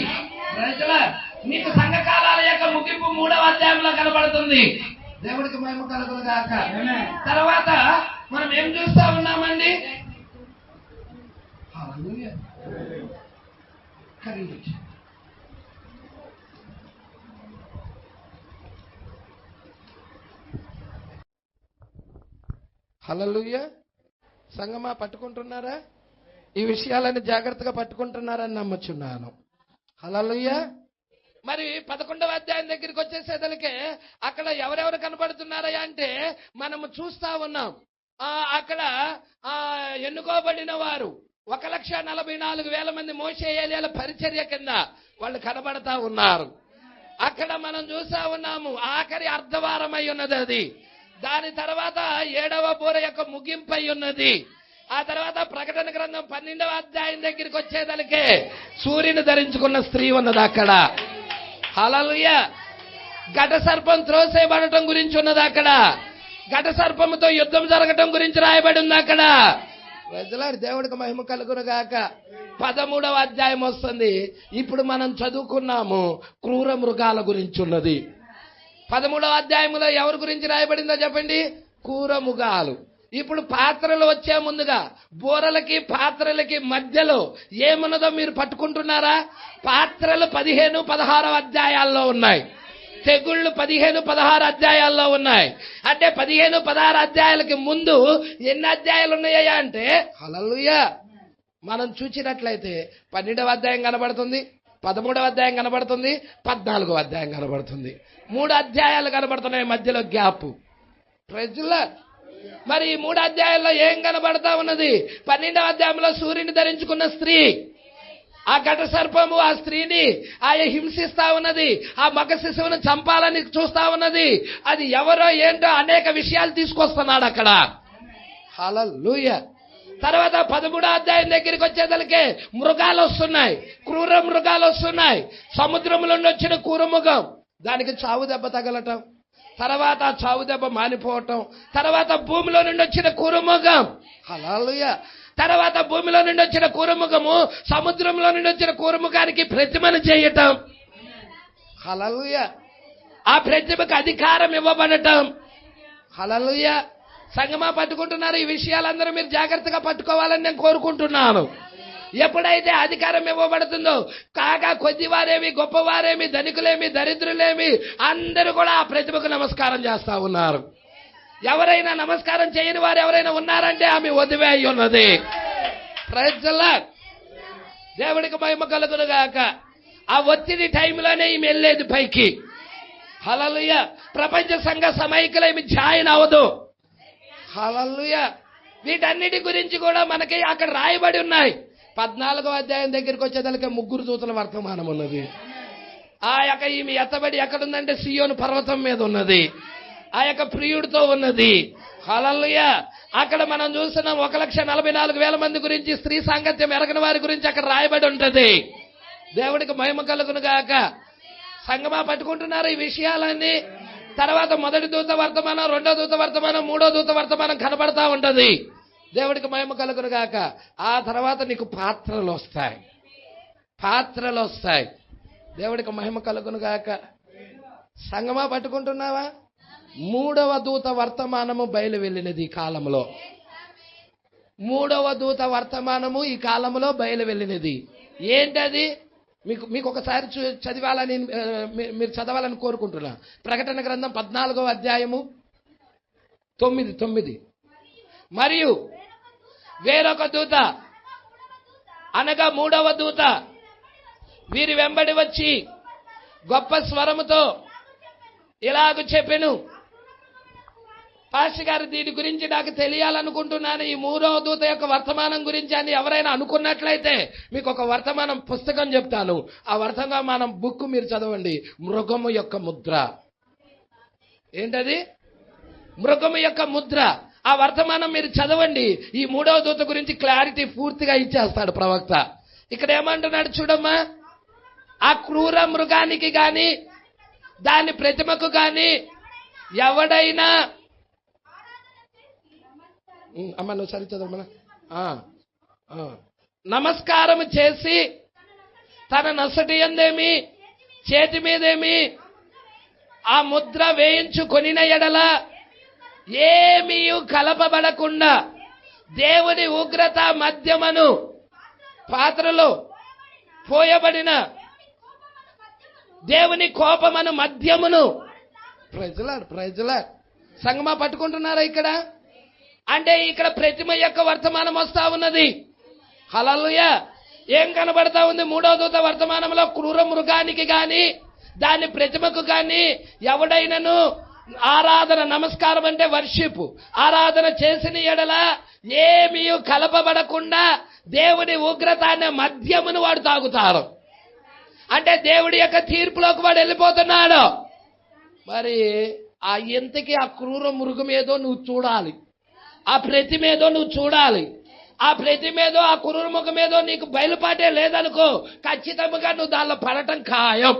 ప్రజల మీకు సంఘకాలాల యొక్క ముగింపు 3వ అధ్యాయంలో కనబడుతుంది. దేవుడికి మహిమ కలుగును గాక. తర్వాత మనం ఏం చూస్తా ఉన్నామండి? కరెంట్ హల్లెలూయా. సంగమా పట్టుకుంటున్నారా? ఈ విషయాలని జాగ్రత్తగా పట్టుకుంటున్నారని నమ్ముచున్నాను. హల్లెలూయా. మరి 11వ అధ్యాయం దగ్గరికి వచ్చేసేదలికే అక్కడ ఎవరెవరు కనబడుతున్నారా అంటే మనము చూస్తా ఉన్నాం. అక్కడ ఎన్నుకోబడిన వారు 1,44,000 మంది మోషే ఏలియాల పరిచర్య కింద వాళ్ళు కనబడతా ఉన్నారు. అక్కడ మనం చూస్తా ఉన్నాము. ఆఖరి అర్ధవారం అయి ఉన్నది అది. దాని తర్వాత 7వ బూర యొక్క ముగింపు అయి ఉన్నది. ఆ తర్వాత ప్రకటన గ్రంథం 12వ అధ్యాయం దగ్గరికి వచ్చేదలికే సూర్యుని ధరించుకున్న స్త్రీ ఉన్నది అక్కడ. హల్లెలూయా. ఘట సర్పం త్రోసేయబడటం గురించి ఉన్నది అక్కడ. ఘట సర్పముతో యుద్ధం జరగటం గురించి రాయబడి ఉంది అక్కడ. ప్రజలాడి దేవుడికి మహిమ కలుగును గాక. 13వ అధ్యాయం వస్తుంది. ఇప్పుడు మనం చదువుకున్నాము క్రూర మృగాల గురించి ఉన్నది. 13వ అధ్యాయంలో ఎవరి గురించి రాయబడిందో చెప్పండి? క్రూర మృగాలు. ఇప్పుడు పాత్రలు వచ్చే ముందుగా బోరలకి పాత్రలకి మధ్యలో ఏమున్నదో మీరు పట్టుకుంటున్నారా? పాత్రలు 15-16 అధ్యాయాల్లో ఉన్నాయి. తెగుళ్ళు 15-16 అధ్యాయాల్లో ఉన్నాయి. అంటే 15-16 అధ్యాయాలకి ముందు ఎన్ని అధ్యాయాలు ఉన్నాయా అంటే హల్లెలూయా. మనం చూసినట్లయితే 12వ అధ్యాయం కనబడుతుంది, 13వ అధ్యాయం కనబడుతుంది, 14వ అధ్యాయం కనబడుతుంది. 3 అధ్యాయాలు కనబడుతున్నాయి మధ్యలో గ్యాప్. ప్రజల మరి 3 అధ్యాయాల్లో ఏం కనబడతా ఉన్నది? 12వ అధ్యాయంలో సూర్యుని ధరించుకున్న స్త్రీ, ఆ ఘట సర్పము ఆ స్త్రీని ఆయన హింసిస్తా ఉన్నది. ఆ మగ శిశువును చంపాలని చూస్తా ఉన్నది. అది ఎవరో ఏంటో అనేక విషయాలు తీసుకొస్తున్నాడు అక్కడ. హల్లెలూయా. తర్వాత 13వ అధ్యాయం దగ్గరికి వచ్చేదలికే మృగాలు వస్తున్నాయి, క్రూర మృగాలు వస్తున్నాయి. సముద్రంలో నుండి వచ్చిన క్రూర మృగం, దానికి చావు దెబ్బ తగలటం, తర్వాత చావు దెబ్బ మానిపోవటం, తర్వాత భూమిలో నుండి వచ్చిన క్రూర మృగం. హల్లెలూయా. తర్వాత భూమిలో నుండి వచ్చిన కూరముఖము సముద్రంలో నుండి వచ్చిన కూరముఖానికి ప్రతిమను చేయటం. హల్లెలూయా. ఆ ప్రతిమకు అధికారం ఇవ్వబడటం. హల్లెలూయా. సంగమా పట్టుకుంటున్నారు? ఈ విషయాలందరూ మీరు జాగ్రత్తగా పట్టుకోవాలని నేను కోరుకుంటున్నాను. ఎప్పుడైతే అధికారం ఇవ్వబడుతుందో కాగా కొద్దివారేమి గొప్పవారేమి ధనికులేమి దరిద్రులేమి అందరూ కూడా ఆ ప్రతిమకు నమస్కారం చేస్తా ఉన్నారు. ఎవరైనా నమస్కారం చేయని వారు ఎవరైనా ఉన్నారంటే ఆమె వదివే అయి ఉన్నది. Praise the Lord. దేవుడికి మహిమ కలుగును గాక. ఆ ఒత్తిడి టైంలోనే ఈమె వెళ్ళేది పైకి. హల్లెలూయా. ప్రపంచ సంఘ సమైక్యలో ఈమె జాయిన్ అవ్వదు. హల్లెలూయా. వీటన్నిటి గురించి కూడా మనకి అక్కడ రాయబడి ఉన్నాయి. 14వ అధ్యాయం దగ్గరికి వచ్చేదానికి 3 దూతల వర్తమానం ఉన్నది. ఆ యొక్క ఈమె ఎత్తబడి ఎక్కడుందంటే సియోను పర్వతం మీద ఉన్నది. ఆ యొక్క ప్రియుడితో ఉన్నది. హల్లెలూయా. అక్కడ మనం చూస్తున్నాం 1,44,000 మంది గురించి, స్త్రీ సాంగత్యం ఎరగని వారి గురించి అక్కడ రాయబడి ఉంటది. దేవుడికి మహిమ కలుగును గాక. సంగమా పట్టుకుంటున్నారు ఈ విషయాలన్నీ. తర్వాత మొదటి దూత వర్తమానం, 2వ దూత వర్తమానం, 3వ దూత వర్తమానం కనబడతా ఉంటది. దేవుడికి మహిమ కలుగును గాక. ఆ తర్వాత నీకు పాత్రలు వస్తాయి, పాత్రలు వస్తాయి. దేవుడికి మహిమ కలుగును గాక. సంగమా పట్టుకుంటున్నావా? 3వ దూత వర్తమానము బయలు వెళ్ళినది ఈ కాలంలో. 3వ దూత వర్తమానము ఈ కాలంలో బయలు వెళ్ళినది. ఏంటది? మీకు ఒకసారి చదివాలని మీరు చదవాలని కోరుకుంటున్నా. ప్రకటన గ్రంథం 14వ అధ్యాయము 9. మరియు వేరొక దూత అనగా 3వ దూత వీరి వెంబడి వచ్చి గొప్ప స్వరముతో ఇలాగ చెప్పెను. పాస్టర్ గారు, దీని గురించి నాకు తెలియాలనుకుంటున్నాను, ఈ 3వ దూత యొక్క వర్తమానం గురించి అని ఎవరైనా అనుకున్నట్లయితే మీకు ఒక వర్తమానం పుస్తకం చెప్తాను. ఆ వర్తమానం బుక్ మీరు చదవండి. మృగము యొక్క ముద్ర. ఏంటది? మృగము యొక్క ముద్ర. ఆ వర్తమానం మీరు చదవండి. ఈ 3వ దూత గురించి క్లారిటీ పూర్తిగా ఇచ్చేస్తాడు ప్రవక్త. ఇక్కడ ఏమంటున్నాడు చూడమ్మా. ఆ క్రూర మృగానికి గాని దాని ప్రతిమకు గాని ఎవడైనా, అమ్మ నువ్వు సరి చదవమా, నమస్కారం చేసి తన నొసటి యందేమి చేతి మీదేమి ఆ ముద్ర వేయించుకొనిన ఎడల ఏమీ కలపబడకుండా దేవుని ఉగ్రత మధ్యమను పాత్రలో పోయబడిన దేవుని కోపమను మధ్యమును. Praise lord. సంగమా పట్టుకుంటున్నారా ఇక్కడ? అంటే ఇక్కడ ప్రతిమ యొక్క వర్తమానం వస్తా ఉన్నది. హల్లెలూయా. ఏం కనబడతా ఉంది? మూడో దూత వర్తమానంలో క్రూర మృగానికి గాని దాని ప్రతిమకు గాని ఎవడైనను ఆరాధన, నమస్కారం అంటే వర్షిప్, ఆరాధన చేసిన ఎడల ఏమీ కలపబడకుండా దేవుని ఉగ్రత అనే మద్యమును వాడు తాగుతారు. అంటే దేవుడి యొక్క తీర్పులోకి వాడు వెళ్ళిపోతున్నాడు. మరి ఆ ఇంతకి ఆ క్రూర మృగం ఏదో నువ్వు చూడాలి, ఆ ప్రతిమ ఏదో నువ్వు చూడాలి. ఆ ప్రతిమ ఏదో, ఆ క్రూర మృగం ఏదో నీకు బయలుపాటే లేదనుకో, ఖచ్చితంగా నువ్వు దానిలో పడటం ఖాయం.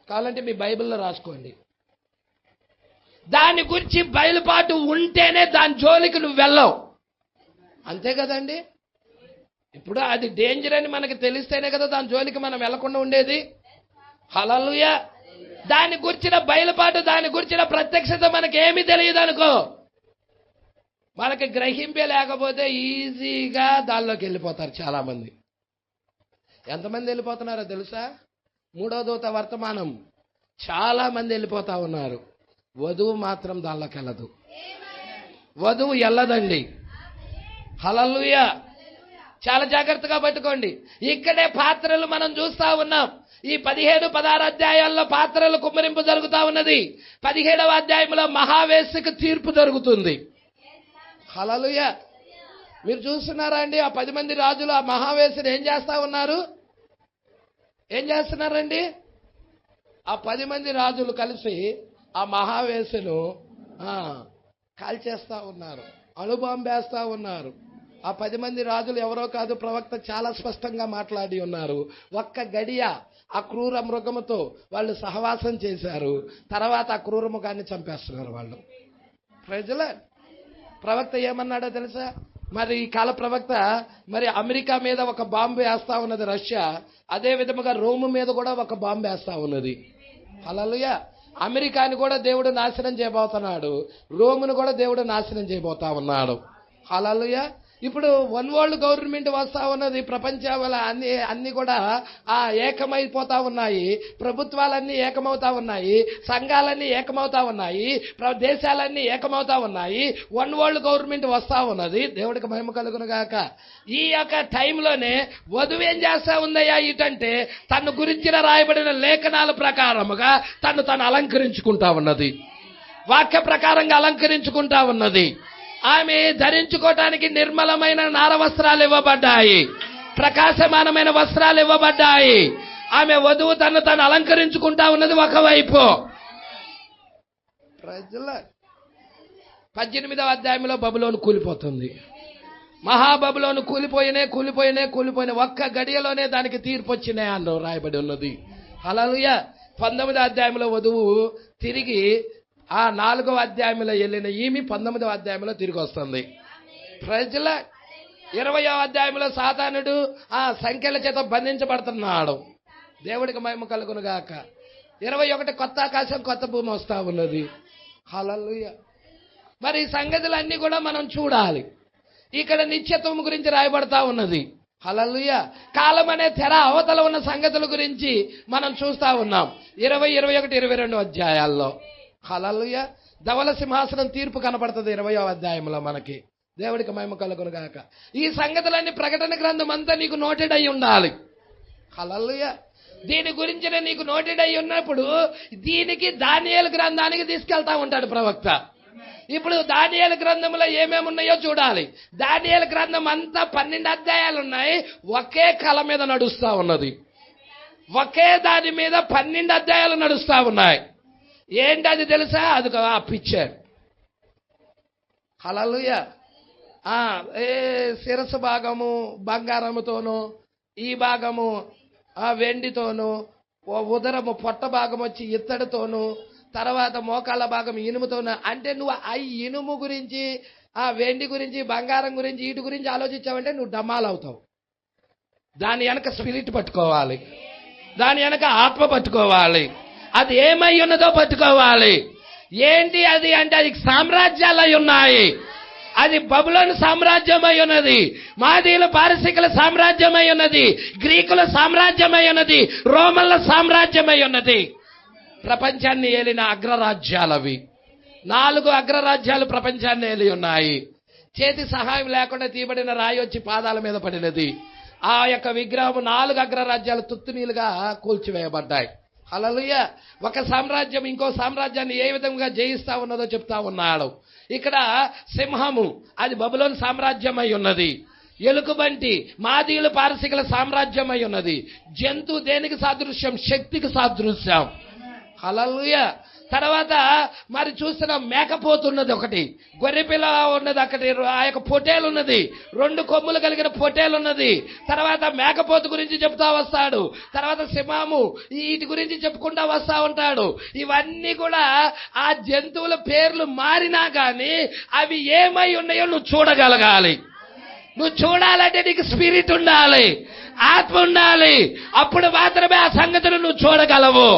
కావాలంటే మీ బైబిల్లో రాసుకోండి. దాని గురించి బయలుపాటు ఉంటేనే దాని జోలికి నువ్వు వెళ్ళవు. అంతే కదండి. ఇప్పుడు అది డేంజర్ అని మనకి తెలిస్తేనే కదా దాని జోలికి మనం వెళ్లకుండా ఉండేది. హల్లెలూయా. దాని గురించిన బయలుపాటు, దాని గురించిన ప్రత్యక్షత మనకి ఏమీ తెలియదు అనుకో, మనకి గ్రహింపే లేకపోతే ఈజీగా దానిలోకి వెళ్ళిపోతారు చాలా మంది. ఎంతమంది వెళ్ళిపోతున్నారో తెలుసా? మూడో దూత వర్తమానం చాలా మంది వెళ్ళిపోతా ఉన్నారు. వధువు మాత్రం దానిలోకి వెళ్ళదు. వధువు వెళ్ళదండి. హల్లెలూయా. చాలా జాగ్రత్తగా పట్టుకోండి. ఇక్కడే పాత్రలు మనం చూస్తా ఉన్నాం. ఈ 17-16 అధ్యాయాల్లో పాత్రలు కుమ్మరింపు జరుగుతా ఉన్నది. 17వ అధ్యాయంలో మహావేశ్యకు తీర్పు జరుగుతుంది. హల్లెలూయా. మీరు చూస్తున్నారా అండి? ఆ 10 మంది రాజులు ఆ మహావేశ్యను ఏం చేస్తా ఉన్నారు? ఏం చేస్తున్నారండి? ఆ 10 మంది రాజులు కలిసి ఆ మహావేశ్యను కాల్చేస్తా ఉన్నారు, అణుబాంబేస్తా ఉన్నారు. ఆ 10 మంది రాజులు ఎవరో కాదు, ప్రవక్త చాలా స్పష్టంగా మాట్లాడి ఉన్నారు. ఒక్క గడియ ఆ క్రూర మృగముతో వాళ్ళు సహవాసం చేశారు. తర్వాత ఆ క్రూర మృగాన్ని చంపేస్తున్నారు వాళ్ళు. ప్రజల ప్రవక్త ఏమన్నాడో తెలుసా? మరి ఈ కాల ప్రవక్త మరి అమెరికా మీద ఒక బాంబు వేస్తా ఉన్నది రష్యా, అదే విధముగా రోము మీద కూడా ఒక బాంబు వేస్తా ఉన్నది. హల్లెలూయా. అమెరికాని కూడా దేవుడు నాశనం చేయబోతున్నాడు, రోమును కూడా దేవుడు నాశనం చేయబోతా ఉన్నాడు. హల్లెలూయా. ఇప్పుడు వన్ వరల్డ్ గవర్నమెంట్ వస్తా ఉన్నది. ప్రపంచంలో అన్ని కూడా ఏకమైపోతా ఉన్నాయి. ప్రభుత్వాలన్నీ ఏకమవుతా ఉన్నాయి, సంఘాలన్నీ ఏకమవుతా ఉన్నాయి, దేశాలన్నీ ఏకమవుతా ఉన్నాయి. వన్ వరల్డ్ గవర్నమెంట్ వస్తా ఉన్నది. దేవుడికి మహిమ కలుగును గాక. ఈ యొక్క టైంలోనే వధువు ఏం చేస్తా ఉందయ్యా ఇటంటే, తన గురించిన రాయబడిన లేఖనాల ప్రకారముగా తను అలంకరించుకుంటా ఉన్నది. వాక్య ప్రకారంగా అలంకరించుకుంటా ఉన్నది. ఆమె ధరించుకోవటానికి నిర్మలమైన నార వస్త్రాలు ఇవ్వబడ్డాయి, ప్రకాశమానమైన వస్త్రాలు ఇవ్వబడ్డాయి. ఆమె వధువు తను అలంకరించుకుంటా ఉన్నది ఒకవైపు. ప్రజల 18వ అధ్యాయంలో బబులోను కూలిపోతుంది. మహాబబులోను కూలిపోయినే ఒక్క గడియలోనే దానికి తీర్పు వచ్చినాయి అన్న రాయబడి ఉన్నది. హల్లెలూయా. 19వ అధ్యాయంలో వధువు తిరిగి 4వ అధ్యాయంలో వెళ్ళిన ఈమె 19వ అధ్యాయంలో తిరిగి వస్తుంది. ప్రజల 20వ అధ్యాయంలో సాతానుడు సంఖ్యల చేత బంధించబడుతున్నాడు. దేవుడికి మహిమ కలుగును గాక. 21 కొత్త ఆకాశం కొత్త భూమి వస్తా ఉన్నది. హల్లెలూయా. మరి ఈ సంగతులన్నీ కూడా మనం చూడాలి. ఇక్కడ నిత్యత్వం గురించి రాయబడతా ఉన్నది. హల్లెలూయా. కాలం అనే తెర అవతల ఉన్న సంగతుల గురించి మనం చూస్తా ఉన్నాం 20, 21, 22 అధ్యాయాల్లో. హల్లెలూయా. ధవల సింహాసనం తీర్పు కనపడుతుంది 20వ అధ్యాయంలో మనకి. దేవుడికి మహిమ కలుగును గాక. ఈ సంగతులన్నీ ప్రకటన గ్రంథం అంతా నీకు నోటెడ్ అయి ఉండాలి. హల్లెలూయా. దీని గురించి నీకు నోటెడ్ అయి ఉన్నప్పుడు దీనికి దానియేలు గ్రంథానికి తీసుకెళ్తా ఉంటాడు ప్రవక్త. ఇప్పుడు దానియేలు గ్రంథంలో ఏమేమి ఉన్నాయో చూడాలి. దానియేలు గ్రంథం అంతా 12 అధ్యాయాలు ఉన్నాయి. ఒకే కళ మీద నడుస్తా ఉన్నది. ఒకే దాని మీద 12 అధ్యాయాలు నడుస్తా ఉన్నాయి. ఏంటి అది తెలుసా? అది ఆ పిక్చర్. హల్లెలూయా. శిరస్సు భాగము బంగారముతోనూ, ఈ భాగము వెండితోనూ, ఉదరము పొట్ట భాగం వచ్చి ఇత్తడితోనూ, తర్వాత మోకాళ్ళ భాగం ఇనుముతోనూ. అంటే నువ్వు ఆ ఇనుము గురించి, ఆ వెండి గురించి, బంగారం గురించి, వీటి గురించి ఆలోచించావంటే నువ్వు డమ్మాలు అవుతావు. దాని వెనక స్పిరిట్ పట్టుకోవాలి, దాని వెనక ఆత్మ పట్టుకోవాలి, అది ఏమై ఉన్నదో పట్టుకోవాలి. ఏంటి అది అంటే అది సామ్రాజ్యాలు అయి ఉన్నాయి. అది బబులోను సామ్రాజ్యమై ఉన్నది, మాదీయుల పారసీకుల సామ్రాజ్యమై ఉన్నది, గ్రీకుల సామ్రాజ్యమై ఉన్నది, రోమన్ల సామ్రాజ్యమై ఉన్నది. ప్రపంచాన్ని ఏలిన అగ్రరాజ్యాలవి. 4 అగ్రరాజ్యాలు ప్రపంచాన్ని ఏలి ఉన్నాయి. చేతి సహాయం లేకుండా తీయబడిన రాయి వచ్చి పాదాల మీద పడినది. ఆ యొక్క విగ్రహం 4 అగ్రరాజ్యాలు తుత్తునీలుగా కూల్చివేయబడ్డాయి. హల్లెలూయా. ఒక సామ్రాజ్యం ఇంకో సామ్రాజ్యాన్ని ఏ విధంగా జయిస్తా ఉన్నదో చెప్తా ఉన్నాడు. ఇక్కడ సింహము అది బబులోను సామ్రాజ్యం అయి ఉన్నది. ఎలుకబంటి మాదీయుల పారసీకుల సామ్రాజ్యం అయి ఉన్నది. జంతు దేనికి సాదృశ్యం? శక్తికి సాదృశ్యం. హల్లెలూయా. తర్వాత మరి చూస్తున్న మేకపోతున్నది ఒకటి, గొర్రెపిల్ల ఉన్నది ఒకటి, ఆ యొక్క పొటేలు ఉన్నది, 2 కొమ్ములు కలిగిన పొటేలు ఉన్నది. తర్వాత మేకపోతు గురించి చెప్తా వస్తాడు. తర్వాత సింహము వీటి గురించి చెప్పుకుంటా వస్తా ఉంటాడు. ఇవన్నీ కూడా ఆ జంతువుల పేర్లు మారినా కానీ అవి ఏమై ఉన్నాయో నువ్వు చూడగలగాలి. నువ్వు చూడాలంటే నీకు స్పిరిట్ ఉండాలి, ఆత్మ ఉండాలి. అప్పుడు మాత్రమే ఆ సంగతులు నువ్వు చూడగలవు.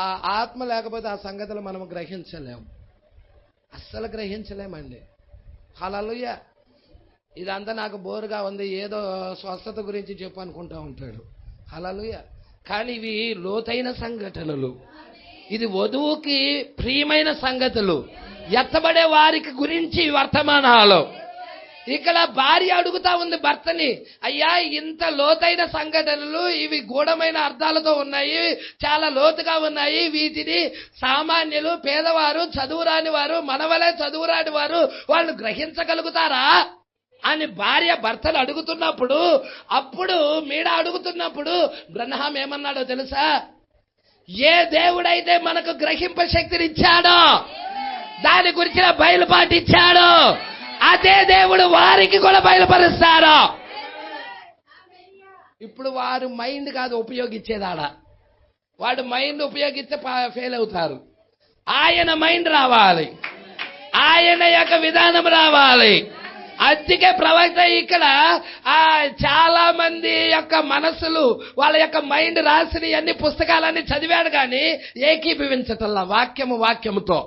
ఆ ఆత్మ లేకపోతే ఆ సంగతులు మనం గ్రహించలేము, అస్సలు గ్రహించలేమండి. హల్లెలూయా. ఇదంతా నాకు బోరుగా ఉంది, ఏదో స్వస్థత గురించి చెప్పు అనుకుంటూ ఉంటాడు. హల్లెలూయా. కానీ ఇవి లోతైన సంఘటనలు, ఇది వధువుకి ప్రియమైన సంగతులు, ఎత్తబడే వారికి గురించి వర్తమానాలు. ఇక్కడ భార్య అడుగుతా ఉంది భర్తని, అయ్యా ఇంత లోతైన సంఘటనలు, ఇవి గూఢమైన అర్థాలతో ఉన్నాయి, చాలా లోతుగా ఉన్నాయి, వీటిని సామాన్యులు, పేదవారు, చదువురాని వారు, మనవలే చదువురాని వారు వాళ్ళు గ్రహించగలుగుతారా అని భార్య భర్తలు అడుగుతున్నప్పుడు, అప్పుడు మీడ అడుగుతున్నప్పుడు బ్రహ్మం ఏమన్నాడో తెలుసా? ఏ దేవుడైతే మనకు గ్రహింప శక్తిని ఇచ్చాడో, దాని గురించిన బయలుపాటు ఇచ్చాడో, అదే దేవుడు వారికి కూడా బయలుపరుస్తాడు. ఇప్పుడు వారు మైండ్ కాదు ఉపయోగించేదాడ, వాడు మైండ్ ఉపయోగిస్తే ఫెయిల్ అవుతారు. ఆయన మైండ్ రావాలి, ఆయన యొక్క విధానం రావాలి. అందుకే ప్రవక్త ఇక్కడ చాలా మంది యొక్క మనసులు, వాళ్ళ యొక్క మైండ్ రాసిన అన్ని పుస్తకాలన్నీ చదివాడు కానీ ఏకీభవించటల్లా వాక్యముతో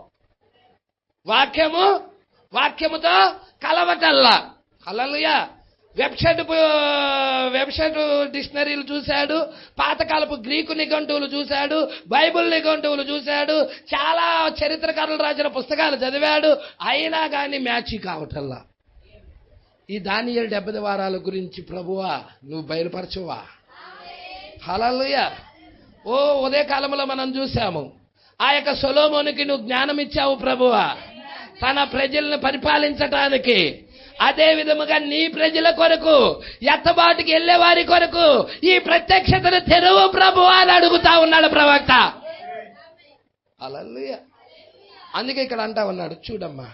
కలవటల్లా. హల్లెలూయా. వెబ్సైట్ డిక్షనరీలు చూశాడు, పాతకాలపు గ్రీకు నిఘంటువులు చూశాడు, బైబిల్ నిఘంటువులు చూశాడు, చాలా చరిత్రకారులు రాసిన పుస్తకాలు చదివాడు, అయినా కానీ మ్యాచ్ కావటల్లా. ఈ దానియేలు 70 వారాల గురించి ప్రభువా నువ్వు బయలుపరచువా? హల్లెలూయా. ఉదయకాలంలో మనం చూసాము, ఆ యొక్క సొలొమోనుకి నువ్వు జ్ఞానం ఇచ్చావు ప్రభువా తన ప్రజలను పరిపాలించటానికి. అదే విధముగా నీ ప్రజల కొరకు, ఎత్తబాటుకి వెళ్లే వారి కొరకు ఈ ప్రత్యక్షతను తెరువు ప్రభువా అని అడుగుతా ఉన్నాడు ప్రవక్త. హల్లెలూయా. అందుకే ఇక్కడ అంటా ఉన్నాడు, చూడమ్మా,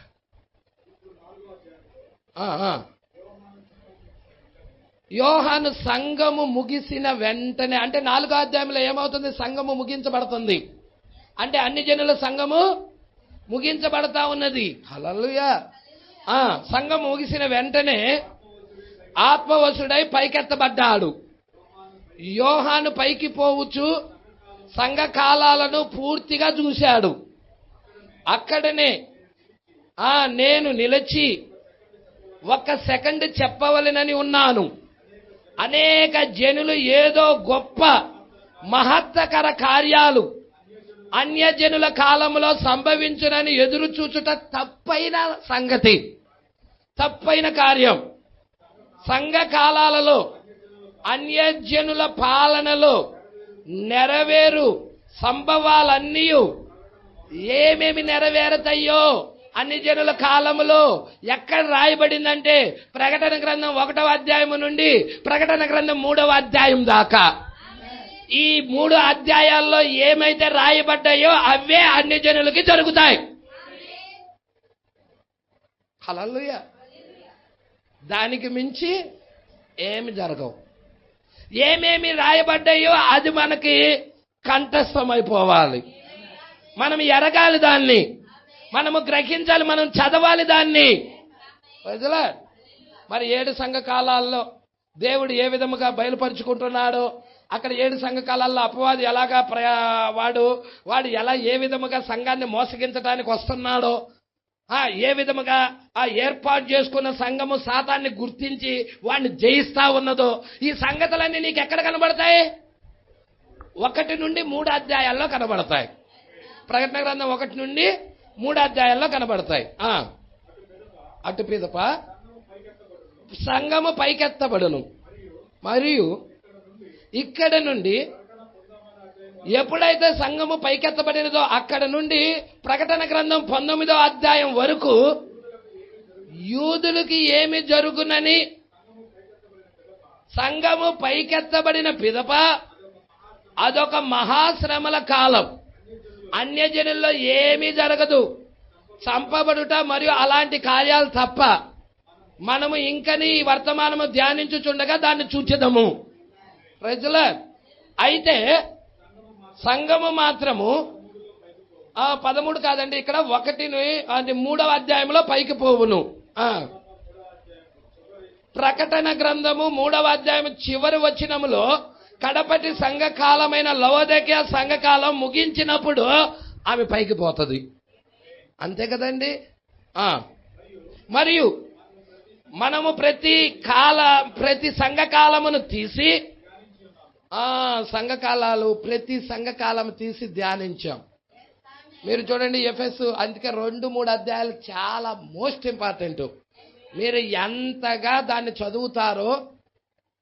యోహాను సంఘము ముగిసిన వెంటనే, అంటే 4వ అధ్యాయంలో ఏమవుతుంది? సంఘము ముగించబడుతుంది. అంటే అన్ని జనుల సంఘము ముగించబడతా ఉన్నది. హల్లెలూయా. సంఘం ముగిసిన వెంటనే ఆత్మవశుడై పైకెత్తబడ్డాడు. యోహాను పైకి పోవచ్చు సంఘ కాలాలను పూర్తిగా చూశాడు. అక్కడనే నేను నిలిచి 1 సెకండ్ చెప్పవలెనని ఉన్నాను. అనేక జనులు ఏదో గొప్ప మహత్తకర కార్యాలు అన్యజనుల కాలంలో సంభవించునని ఎదురు చూచుట తప్పైన సంగతి, తప్పైన కార్యం. సంఘ కాలాలలో అన్యజనుల పాలనలో నెరవేరు సంభవాలన్నీ ఏమేమి నెరవేరుతాయో అన్ని జనుల కాలంలో ఎక్కడ రాయబడిందంటే ప్రకటన గ్రంథం 1వ అధ్యాయం నుండి ప్రకటన గ్రంథం 3వ అధ్యాయం దాకా. ఈ 3 అధ్యాయాల్లో ఏమైతే రాయబడ్డాయో అవే అన్ని జనులకి జరుగుతాయి. హల్లెలూయా. దానికి మించి ఏమి జరగవు. ఏమేమి రాయబడ్డాయో అది మనకి కంఠస్థమైపోవాలి. మనం ఎరగాలి, దాన్ని మనము గ్రహించాలి, మనం చదవాలి దాన్ని. మరి 7 సంఘ కాలాల్లో దేవుడు ఏ విధముగా బయలుపరుచుకుంటున్నాడో, అక్కడ 7 సంఘ కాలాల్లో అపవాది ఎలాగా వాడు ఎలా ఏ విధముగా సంఘాన్ని మోసగించడానికి వస్తున్నాడో, ఏ విధముగా ఆ ఏర్పాటు చేసుకున్న సంఘము సాతాన్ని గుర్తించి వాడిని జయిస్తా ఉన్నదో, ఈ సంగతులన్నీ నీకు ఎక్కడ కనబడతాయి? 1 నుండి 3 అధ్యాయాల్లో కనబడతాయి. ప్రకటన గ్రంథం 1 నుండి 3 అధ్యాయాల్లో కనబడతాయి. అటు పిదప సంఘము పైకెత్తబడును, మరియు ఇక్కడ నుండి ఎప్పుడైతే సంఘము పైకెత్తబడినదో అక్కడ నుండి ప్రకటన గ్రంథం 19వ అధ్యాయం వరకు యూదులకి ఏమి జరుగునని, సంఘము పైకెత్తబడిన పిదప అదొక మహాశ్రమల కాలం. అన్యజనుల్లో ఏమీ జరగదు, చంపబడుట మరియు అలాంటి కార్యాలు తప్ప. మనము ఇంకని వర్తమానము ధ్యానించుచుండగా దాన్ని చూచెదము. ప్రజల అయితే సంఘము మాత్రము 13 కాదండి, ఇక్కడ 3వ అధ్యాయంలో పైకి పోవును. ప్రకటన గ్రంథము 3వ అధ్యాయం చివరి వచనములో కడపటి సంఘకాలమైన లవోదికయ సంఘకాలం ముగించినప్పుడు ఆమె పైకి పోతుంది. అంతే కదండి. మరియు మనము ప్రతి సంఘకాలమును తీసి ప్రతి సంఘకాలం తీసి ధ్యానించాం. మీరు చూడండి ఎఫెసు, అందుకే 2-3 అధ్యాయాలు చాలా మోస్ట్ ఇంపార్టెంట్. మీరు ఎంతగా దాన్ని చదువుతారో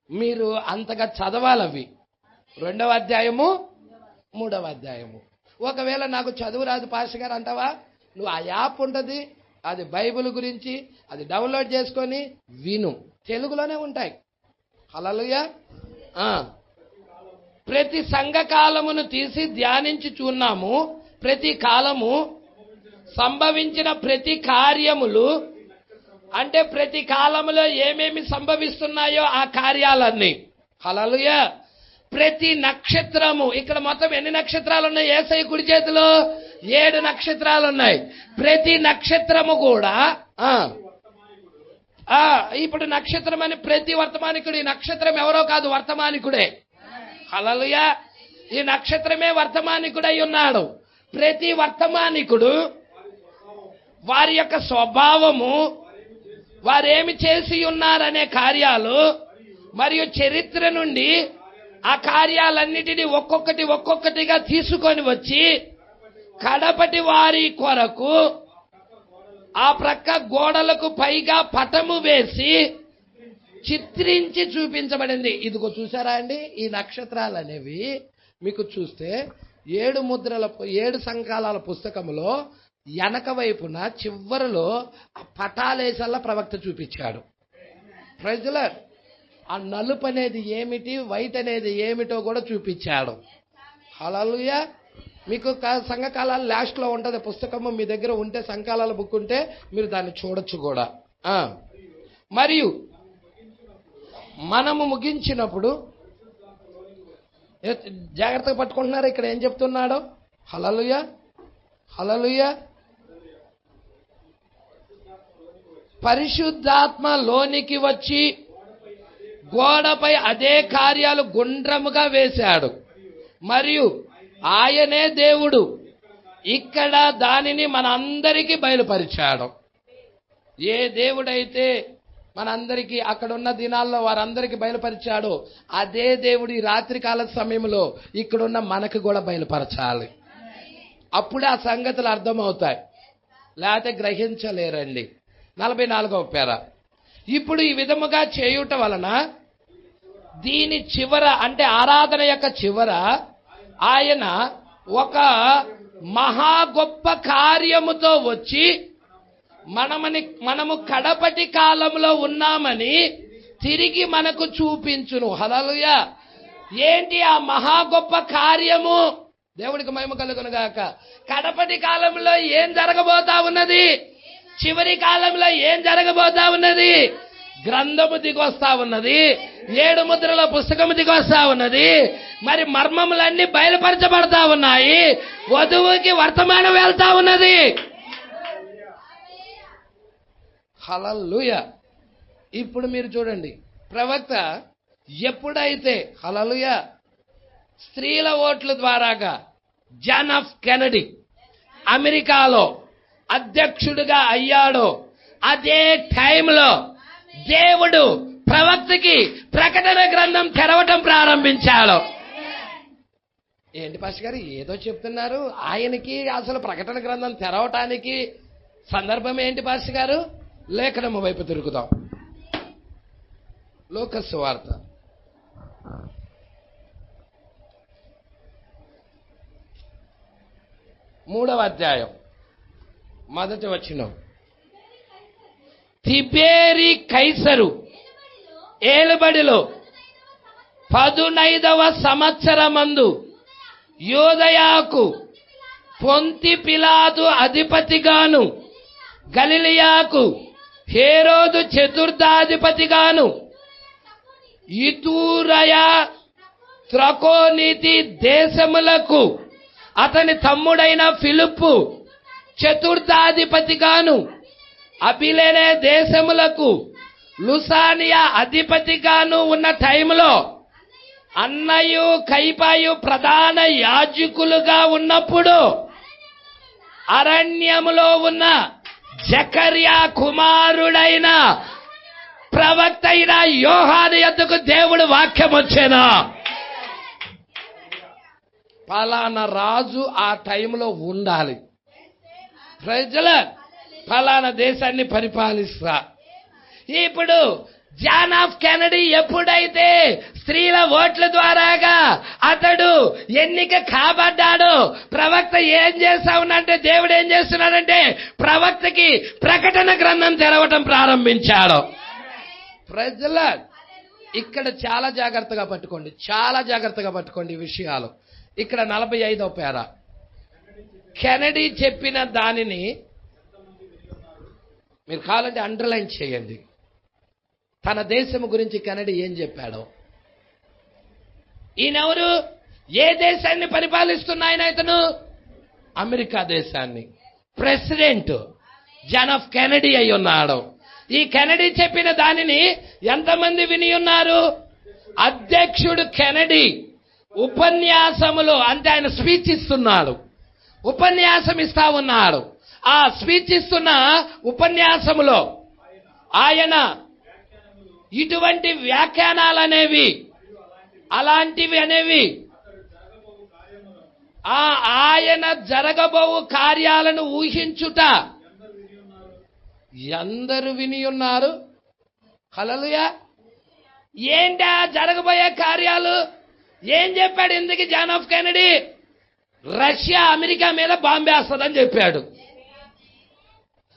మీరు అంతగా చదవాలి అవి. 2వ అధ్యాయము 3వ అధ్యాయము. ఒకవేళ నాకు చదువు రాదు పాస్టర్ గారు అంటావా, నువ్వు ఆ యాప్ ఉంటుంది, అది బైబిల్ గురించి, అది డౌన్లోడ్ చేసుకొని విను, తెలుగులోనే ఉంటాయి. హల్లెలూయా. ప్రతి సంఘకాలమును తీసి ధ్యానించి చూన్నాము. ప్రతి కాలము సంభవించిన ప్రతి కార్యములు, అంటే ప్రతి కాలములో ఏమేమి సంభవిస్తున్నాయో ఆ కార్యాలన్నీ. హల్లెలూయా. ప్రతి నక్షత్రము, ఇక్కడ మొత్తం ఎన్ని నక్షత్రాలు ఉన్నాయి యేసయ్య కుడి చేతిలో? 7 నక్షత్రాలు ఉన్నాయి. ప్రతి నక్షత్రము కూడా ఇప్పుడు నక్షత్రం అని ప్రతి వర్తమానికుడు, ఈ నక్షత్రం ఎవరో కాదు, వర్తమానికుడే. హల్లెలూయా. ఈ నక్షత్రమే వర్తమానికుడై ఉన్నాడు. ప్రతి వర్తమానికుడు వారి యొక్క స్వభావము, వారేమి చేసి ఉన్నారనే కార్యాలు మరియు చరిత్ర నుండి ఆ కార్యాలన్నిటినీ ఒక్కొక్కటిగా తీసుకొని వచ్చి కడపటి వారి కొరకు ఆ ప్రక్క గోడలకు పైగా పటము వేసి చిత్రించి చూపించబడింది. ఇదిగో చూసారా అండి, ఈ నక్షత్రాలు అనేవి మీకు చూస్తే 7 సంకాలాల పుస్తకంలో వెనక వైపున చివరిలో ఆ పటాలేసల్లా ప్రవక్త చూపించాడు. ప్రైజ్లర్, ఆ నలుపు అనేది ఏమిటి, వైట్ అనేది ఏమిటో కూడా చూపించాడు. హల్లెలూయా. మీకు సంఘకాలాలు లాస్ట్లో ఉంటుంది పుస్తకము, మీ దగ్గర ఉంటే సంఘకాలాల బుక్ ఉంటే మీరు దాన్ని చూడొచ్చు కూడా. మరియు మనము ముగించినప్పుడు జాగ్రత్తగా పట్టుకుంటున్నారు, ఇక్కడ ఏం చెప్తున్నాడో. హల్లెలూయా. హల్లెలూయా. పరిశుద్ధాత్మ లోనికి వచ్చి గోడపై అదే కార్యాలు గుండ్రముగా వేశాడు, మరియు ఆయనే దేవుడు ఇక్కడ దానిని మనందరికీ బయలుపరిచాడు. ఏ దేవుడైతే మనందరికీ అక్కడున్న దినాల్లో వారందరికీ బయలుపరిచాడో అదే దేవుడు ఈ రాత్రికాల సమయంలో ఇక్కడున్న మనకు కూడా బయలుపరచాలి. అప్పుడే ఆ సంగతులు అర్థమవుతాయి, లేకపోతే గ్రహించలేరండి. 44వ పేర. ఇప్పుడు ఈ విధముగా చేయుట వలన దీని చివర, అంటే ఆరాధన యొక్క చివర, ఆయన ఒక మహా గొప్ప కార్యముతో వచ్చి మనము కడపటి కాలంలో ఉన్నామని తిరిగి మనకు చూపించును. హల్లెలూయా. ఏంటి ఆ మహా గొప్ప కార్యము? దేవుడికి మహిమ కలుగును గాక. కడపటి కాలంలో ఏం జరగబోతా ఉన్నది? చివరి కాలంలో ఏం జరగబోతా ఉన్నది? గ్రంథము దిగొస్తా ఉన్నది, 7 ముద్రల పుస్తకము దిగొస్తా ఉన్నది. మరి మర్మములన్నీ బయలుపరచబడతా ఉన్నాయి, వధువుకి వర్తమానం వెళ్తా ఉన్నది. హల్లెలూయా. ఇప్పుడు మీరు చూడండి, ప్రవక్త ఎప్పుడైతే హల్లెలూయా స్త్రీల ఓట్ల ద్వారాగా జాన్ ఎఫ్ కెనడీ అమెరికాలో అధ్యక్షుడిగా అయ్యాడో అదే టైంలో దేవుడు ప్రవక్తకి ప్రకటన గ్రంథం తెరవటం ప్రారంభించాడు. ఏంటి పాస్టర్ గారు ఏదో చెప్తున్నారు, ఆయనకి అసలు ప్రకటన గ్రంథం తెరవటానికి సందర్భం ఏంటి పాస్టర్ గారు? లేఖనము వైపు తిరుగుదాం. లూకా సువార్త 3వ అధ్యాయం 1వ వచనం. తిబేరి కైసరు ఏలుబడిలో 15వ సంవత్సరమందు యూదయాకు పొంతి పిలాతు అధిపతిగాను, గలిలయాకు హేరోదు చతుర్థాధిపతిగాను, ఇతూరయ త్రకోనీతి దేశములకు అతని తమ్ముడైన ఫిలిప్పు చతుర్థాధిపతిగాను, అబిలేనే దేశములకు లుసానియా అధిపతిగాను ఉన్న టైంలో అన్నయు కైపాయు ప్రధాన యాజకులుగా ఉన్నప్పుడు అరణ్యములో ఉన్న జకర్యా కుమారుడైన ప్రవక్త అయిన యోహాను యొద్దకు దేవుడు వాక్యం వచ్చెను. పలానా రాజు ఆ టైంలో ఉండాలి, ప్రజల పలానా దేశాన్ని పరిపాలిస్తా. ఇప్పుడు జాన్ ఆఫ్ కెనడీ ఎప్పుడైతే స్త్రీల ఓట్ల ద్వారాగా అతడు ఎన్నిక కాబడ్డాడో, ప్రవక్త ఏం చేస్తా ఉన్నంటే, దేవుడు ఏం చేస్తున్నాడంటే ప్రవక్తకి ప్రకటన గ్రంథం తెరవటం ప్రారంభించాడు. ప్రజల ఇక్కడ చాలా జాగ్రత్తగా పట్టుకోండి, చాలా జాగ్రత్తగా పట్టుకోండి ఈ విషయాలు. ఇక్కడ 45వ పేర కెనడీ చెప్పిన దానిని మీరు కావాలంటే అండర్లైన్ చేయండి. తన దేశం గురించి కెనడీ ఏం చెప్పాడో. ఈయనెవరు? ఏ దేశాన్ని పరిపాలిస్తున్నాయన? ఇతను అమెరికా దేశాన్ని ప్రెసిడెంట్ జాన్ ఆఫ్ కెనడీ అయి ఉన్నాడు. ఈ కెనడీ చెప్పిన దానిని ఎంతమంది విని ఉన్నారు? అధ్యక్షుడు కెనడీ ఉపన్యాసములో, అంటే ఆయన స్పీచ్ ఇస్తున్నాడు, ఉపన్యాసం ఇస్తా ఉన్నాడు. ఆ స్పీచ్ ఇస్తున్న ఉపన్యాసములో ఆయన ఇటువంటి వ్యాఖ్యానాలనేవి అలాంటివి అనేవి ఆయన జరగబోవు కార్యాలను ఊహించుట ఎందరు విని ఉన్నారు? హల్లెలూయా. ఏంటి ఆ జరగబోయే కార్యాలు? ఏం చెప్పాడు? ఎందుకు John F Kennedy Russia America మీద బాంబు వేస్తుందని చెప్పాడు,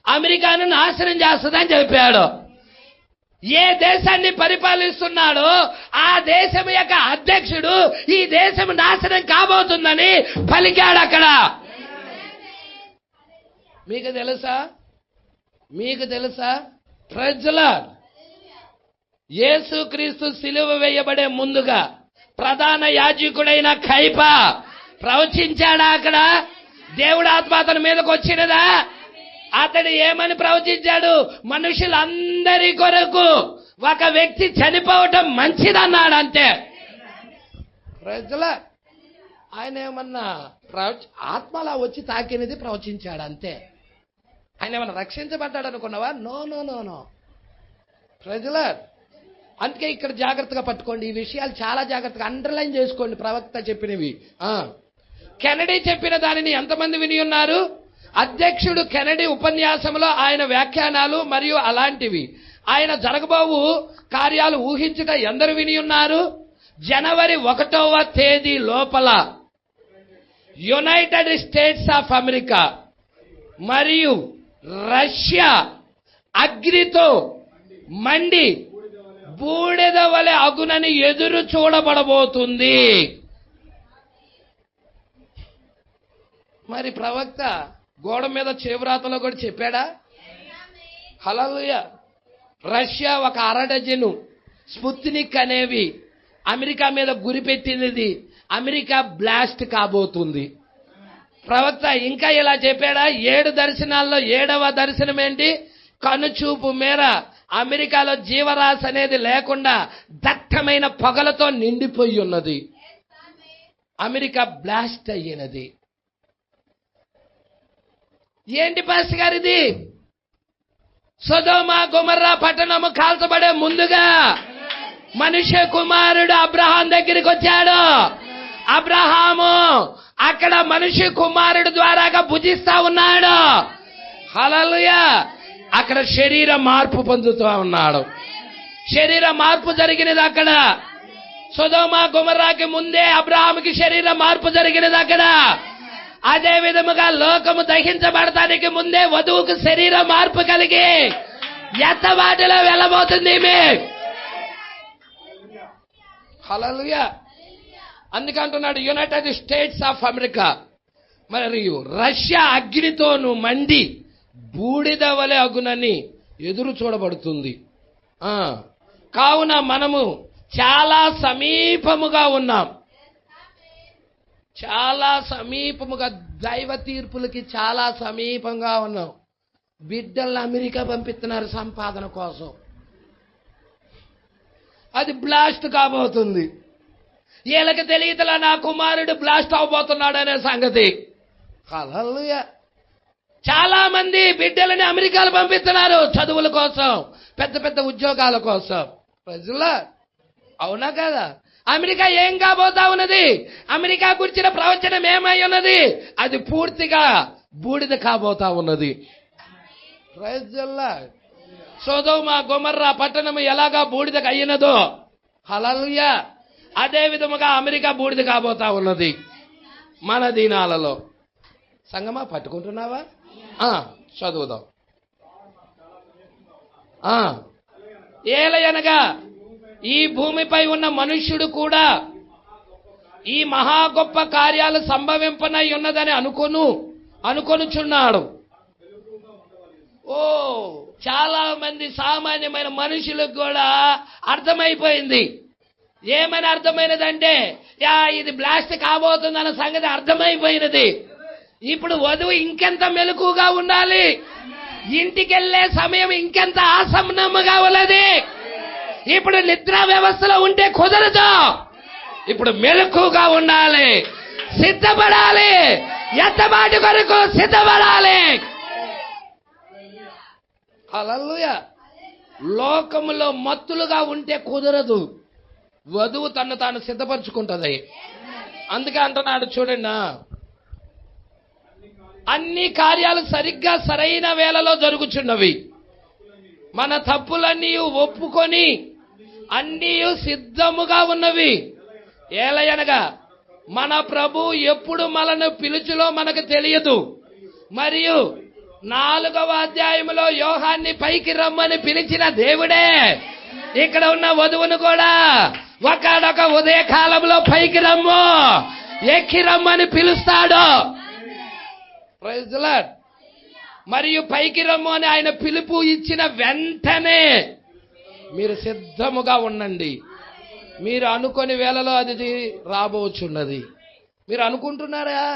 అమెరికాను నాశనం చేస్తుందని చెప్పాడు. ఏ దేశాన్ని పరిపాలిస్తున్నాడో ఆ దేశం యొక్క అధ్యక్షుడు ఈ దేశం నాశనం కాబోతుందని పలికాడు అక్కడ. మీకు తెలుసా? మీకు తెలుసా? ప్రజల యేసుక్రీస్తు సిలువ వేయబడే ముందుగా ప్రధాన యాజకుడైన కైపా ప్రవచించాడా? అక్కడ దేవుడు ఆత్మ అతని మీదకి వచ్చినదా? అతడు ఏమని ప్రవచించాడు? మనుషులందరి కొరకు ఒక వ్యక్తి చనిపోవటం మంచిదన్నాడు. అంతే. ప్రజల ఆయన ఏమన్నా ఆత్మలా వచ్చి తాకినది ప్రవచించాడు అంతే. ఆయన ఏమన్నా రక్షించబడ్డాడు అనుకున్నావా? No no no no. ప్రజల అందుకే ఇక్కడ జాగ్రత్తగా పట్టుకోండి, ఈ విషయాలు చాలా జాగ్రత్తగా అండర్లైన్ చేసుకోండి. ప్రవక్త చెప్పినవి, కెనడీ చెప్పిన దానిని ఎంతమంది విని ఉన్నారు? అధ్యక్షుడు కెనడీ ఉపన్యాసంలో ఆయన వ్యాఖ్యానాలు మరియు అలాంటివి, ఆయన జరగబోవు కార్యాలు ఊహించుట ఎందరు విని ఉన్నారు? జనవరి 1వ తేదీ లోపల యునైటెడ్ స్టేట్స్ ఆఫ్ అమెరికా మరియు రష్యా అగ్నితో మండి బూడిద వలె అగునని ఎదురు చూడబడబోతుంది. మరి ప్రవక్త గోడ మీద చేవ్రాతలో కూడా చెప్పాడా? హల్లెలూయా. రష్యా ఒక 1/2 డజను స్పుత్నిక్ అనేవి అమెరికా మీద గురిపెట్టినది, అమెరికా బ్లాస్ట్ కాబోతుంది. ప్రవక్త ఇంకా ఇలా చెప్పాడా? 7 దర్శనాల్లో 7వ దర్శనం ఏంటి? కనుచూపు మేర అమెరికాలో జీవరాశి అనేది లేకుండా దట్టమైన పొగలతో నిండిపోయి ఉన్నది. అమెరికా బ్లాస్ట్ అయ్యినది. ఏంటి పాస్టర్ గారు ఇది? సొదొమ గొమొర్రా పట్టణము కాల్చబడే ముందుగా మనుష్య కుమారుడు అబ్రహాం దగ్గరికి వచ్చాడు. అబ్రహాము అక్కడ మనిషి కుమారుడు ద్వారాగా భుజిస్తా ఉన్నాడు. హల్లెలూయా. అక్కడ శరీర మార్పు పొందుతూ ఉన్నాడు. శరీర మార్పు జరిగినది అక్కడ. సొదొమ గొమొర్రాకి ముందే అబ్రహాముకి శరీర మార్పు జరిగినది అక్కడ. అదే విధముగా లోకము దహించబడటానికి ముందే వధువుకు శరీర మార్పు కలిగి ఎత్తబాటులో వెళ్ళబోతుంది. హల్లెలూయా. అందుకంటున్నాడు యునైటెడ్ స్టేట్స్ ఆఫ్ అమెరికా మరియు రష్యా అగ్నితోను మండి బూడిద వలె అగునని ఎదురు చూడబడుతుంది. కావున మనము చాలా సమీపముగా ఉన్నాం. చాలా సమీపముగా, దైవ తీర్పులకి చాలా సమీపంగా ఉన్నాం. బిడ్డలను అమెరికా పంపిస్తున్నారు సంపాదన కోసం. అది బ్లాస్ట్ కాబోతుంది. వీళ్ళకి తెలియదులా నా కుమారుడు బ్లాస్ట్ అవబోతున్నాడు అనే సంగతి. హల్లెలూయా. చాలా మంది బిడ్డలని అమెరికాలో పంపిస్తున్నారు చదువుల కోసం, పెద్ద పెద్ద ఉద్యోగాల కోసం. ప్రజలా అవునా కదా? అమెరికా ఏం కాబోతా ఉన్నది? అమెరికా గురించిన ప్రవచనం ఏమై ఉన్నది? అది పూర్తిగా బూడిద కాబోతా ఉన్నది. ప్రజలా సొదొమ గొమొర్రా పట్టణం ఎలాగా బూడిదకు అయినదో, హల్లెలూయా, అదే విధముగా అమెరికా బూడిద కాబోతా ఉన్నది మన దినాలలో. సంగమా పట్టుకుంటున్నావా? చదువుదాం. ఏలయనగా ఈ భూమిపై ఉన్న మనుష్యుడు కూడా ఈ మహా గొప్ప కార్యాలు సంభవింపనై ఉన్నదని అనుకొనుచున్నాడు. చాలా మంది సామాన్యమైన మనుషులకు కూడా అర్థమైపోయింది. ఏమని అర్థమైనదంటే ఇది బ్లాస్ట్ కాబోతుందన్న సంగతి అర్థమైపోయినది. ఇప్పుడు వధువు ఇంకెంత మెలకుగా ఉండాలి, ఇంటికెళ్లే సమయం ఇంకెంత ఆసన్నముగా ఉన్నది. ఇప్పుడు నిద్ర వ్యవస్థలో ఉంటే కుదరదు. ఇప్పుడు మెలకుగా ఉండాలి, సిద్ధపడాలి, ఎత్తబాటు కొరకు సిద్ధపడాలి. హల్లెలూయా. లోకములో మత్తులుగా ఉంటే కుదరదు. వధువు తను తాను సిద్ధపరచుకుంటది. అందుకే అంటున్నాడు చూడండి, అన్ని కార్యాలు సరిగ్గా సరైన వేళలో జరుగుచున్నవి. మన తప్పులన్నీ ఒప్పుకొని అన్నీ సిద్ధముగా ఉన్నవి. ఏలయనగా మన ప్రభు ఎప్పుడు మనను పిలుచులో మనకు తెలియదు. మరియు 4వ అధ్యాయంలో యోహాన్ని పైకి రమ్మని పిలిచిన దేవుడే ఇక్కడ ఉన్న వధువును కూడా ఒకనొక ఉదయ కాలంలో పైకి రమ్ము, ఎక్కి రమ్మని పిలుస్తాడు. Praise the Lord. మరియు పైకి రమ్ము అని ఆయన పిలుపు ఇచ్చిన వెంటనే మీరు సిద్ధముగా ఉండండి. మీరు అనుకోని వేళలో అది రాబోచున్నది. మీరు అనుకుంటున్నారా?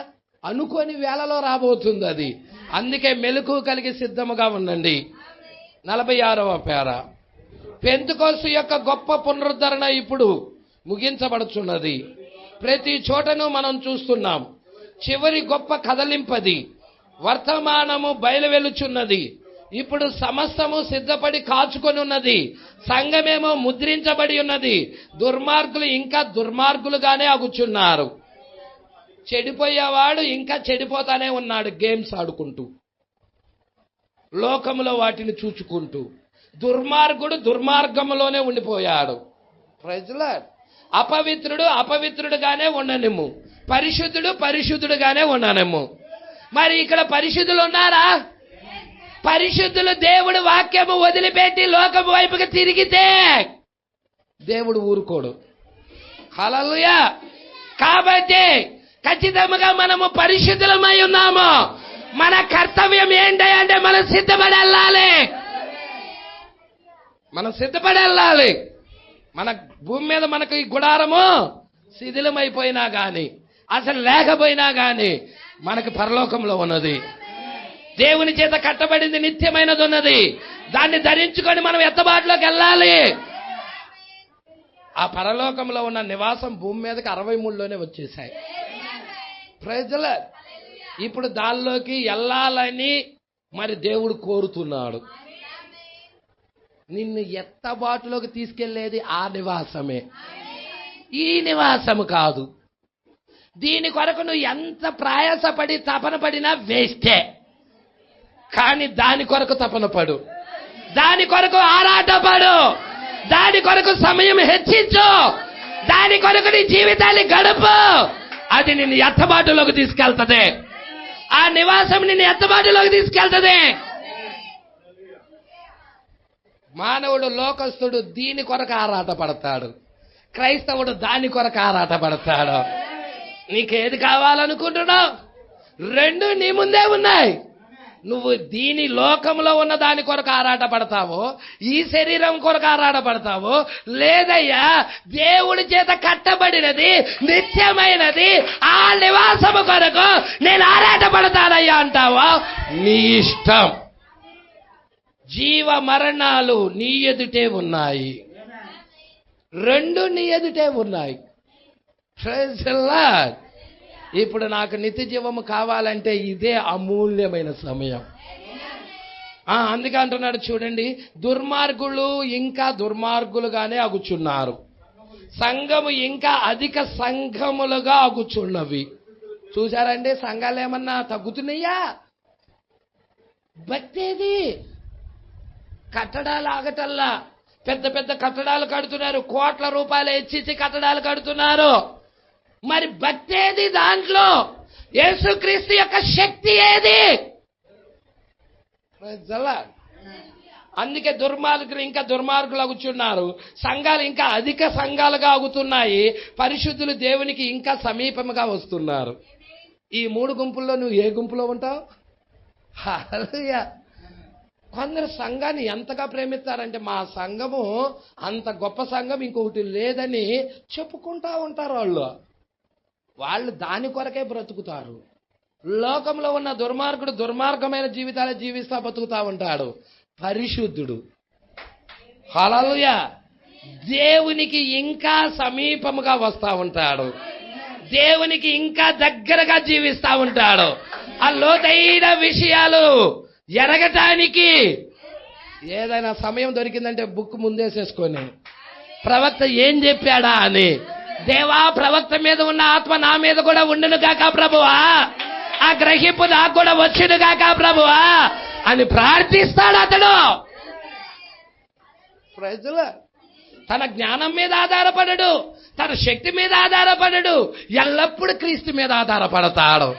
అనుకోని వేళలో రాబోతుంది అది. అందుకే మెలకు కలిగి సిద్ధముగా ఉండండి. 46వ పేర. పెంతెకోస్తు యొక్క గొప్ప పునరుద్ధరణ ఇప్పుడు ముగించబడుచున్నది. ప్రతి చోటను మనం చూస్తున్నాం. చివరి గొప్ప కదలింపది. వర్తమానము బయలువెలుచున్నది. ఇప్పుడు సమస్తము సిద్ధపడి కాచుకొని ఉన్నది. సంఘమేమో ముద్రించబడి ఉన్నది. దుర్మార్గులు ఇంకా దుర్మార్గులుగానే అగుచున్నారు. చెడిపోయేవాడు ఇంకా చెడిపోతానే ఉన్నాడు, గేమ్స్ ఆడుకుంటూ, లోకములో వాటిని చూచుకుంటూ. దుర్మార్గుడు దుర్మార్గములోనే ఉండిపోయాడు. Praise the Lord. అపవిత్రుడు అపవిత్రుడుగానే ఉండనిమ్ము, పరిశుద్ధుడు పరిశుద్ధుడుగానే ఉండనిమ్ము. మరి ఇక్కడ పరిశుద్ధులు ఉన్నారా? పరిశుద్ధులు దేవుడు వాక్యము వదిలిపెట్టి లోకము వైపుకి తిరిగితే దేవుడు ఊరుకోడు. హల్లెలూయా. కాబట్టి ఖచ్చితంగా మనము పరిశుద్ధులమై ఉన్నాము. మన కర్తవ్యం ఏంటంటే మనం సిద్ధపడి వెళ్ళాలి. మనం సిద్ధపడి వెళ్ళాలి. మన భూమి మీద మనకు ఈ గుడారము శిథిలమైపోయినా గాని, అసలు లేకపోయినా గాని, మనకు పరలోకంలో ఉన్నది. దేవుని చేత కట్టబడింది నిత్యమైనది ఉన్నది. దాన్ని ధరించుకొని మనం ఎత్తబాటులోకి వెళ్ళాలి. ఆ పరలోకంలో ఉన్న నివాసం భూమి మీదకి 63లోనే వచ్చేసాయి. Praise the Lord. ఇప్పుడు దానిలోకి వెళ్ళాలని మరి దేవుడు కోరుతున్నాడు. నిన్ను ఎత్తబాటులోకి తీసుకెళ్లేది ఆ నివాసమే, ఈ నివాసము కాదు. దీని కొరకు నువ్వు ఎంత ప్రయాసపడి తపన పడినా వేస్టే. కానీ దాని కొరకు తపన పడు, దాని కొరకు ఆరాటపడు, దాని కొరకు సమయం హెచ్చించు, దాని కొరకు నీ జీవితాన్ని గడుపు. అది నిన్ను ఎత్తబాటులోకి తీసుకెళ్తది. ఆ నివాసం నిన్ను ఎత్తబాటులోకి తీసుకెళ్తది. మానవుడు లోకస్తుడు దీని కొరకు ఆరాటపడతాడు, క్రైస్తవుడు దాని కొరకు ఆరాటపడతాడు. నీకేది కావాలనుకుంటున్నావు? రెండు నీ ముందే ఉన్నాయి. నువ్వు దీని లోకంలో ఉన్న దాని కొరకు ఆరాటపడతావో, ఈ శరీరం కొరకు ఆరాటపడతావో, లేదయ్యా దేవుడి చేత కట్టబడినది నిత్యమైనది ఆ నివాసము కొరకు నేను ఆరాటపడతానయ్యా అంటావో, నీ ఇష్టం. జీవ మరణాలు నీ ఎదుటే ఉన్నాయి, రెండు నీ ఎదుటే ఉన్నాయి. Praise the Lord. ఇప్పుడు నాకు నిత్య జీవము కావాలంటే ఇదే అమూల్యమైన సమయం. అందుకే అంటున్నాడు చూడండి, దుర్మార్గులు ఇంకా దుర్మార్గులుగానే అగుచున్నారు, సంఘము ఇంకా అధిక సంఘములుగా అగుచున్నవి. చూసారండి, సంఘాలు ఏమన్నా తగ్గుతున్నాయా? భక్తేది? కట్టడాలు ఆగటల్లా, పెద్ద పెద్ద కట్టడాలు కడుతున్నారు, కోట్ల రూపాయలు హెచ్చించి కట్టడాలు కడుతున్నారు. మరి భక్తి ఏది? దాంట్లో యేసుక్రీస్తు యొక్క శక్తి ఏది? అందుకే దుర్మార్గులు ఇంకా దుర్మార్గులు అగుచున్నారు, సంఘాలు ఇంకా అధిక సంఘాలుగా అగుతున్నాయి, పరిశుద్ధులు దేవునికి ఇంకా సమీపముగా వస్తున్నారు. ఈ మూడు గుంపుల్లో నువ్వు ఏ గుంపులో ఉంటావు? హల్లెలూయా. కొందరు సంఘాన్ని ఎంతగా ప్రేమిస్తారంటే, మా సంఘము అంత గొప్ప సంఘం ఇంకొకటి లేదని చెప్పుకుంటా ఉంటారు. వాళ్ళు దాని కొరకే బ్రతుకుతారు. లోకంలో ఉన్న దుర్మార్గుడు దుర్మార్గమైన జీవితాలు జీవిస్తా బతుకుతా ఉంటాడు. పరిశుద్ధుడు హల్లెలూయా దేవునికి ఇంకా సమీపముగా వస్తా ఉంటాడు, దేవునికి ఇంకా దగ్గరగా జీవిస్తా ఉంటాడు. ఆ లోతైన విషయాలు ఎరగటానికి ఏదైనా సమయం దొరికిందంటే బుక్ ముందేసేసుకొని ప్రవక్త ఏం చెప్పాడా అని, దేవా ప్రవక్త మీద ఉన్న ఆత్మ నా మీద కూడా ఉండును గాక ప్రభువా, ఆ గ్రహింపు నాకు కూడా వచ్చును గాక ప్రభువా అని ప్రార్థిస్తాడు అతడు. ప్రజలు తన జ్ఞానం మీద ఆధారపడడు, తన శక్తి మీద ఆధారపడడు, ఎల్లప్పుడూ క్రీస్తు మీద ఆధారపడతాడు.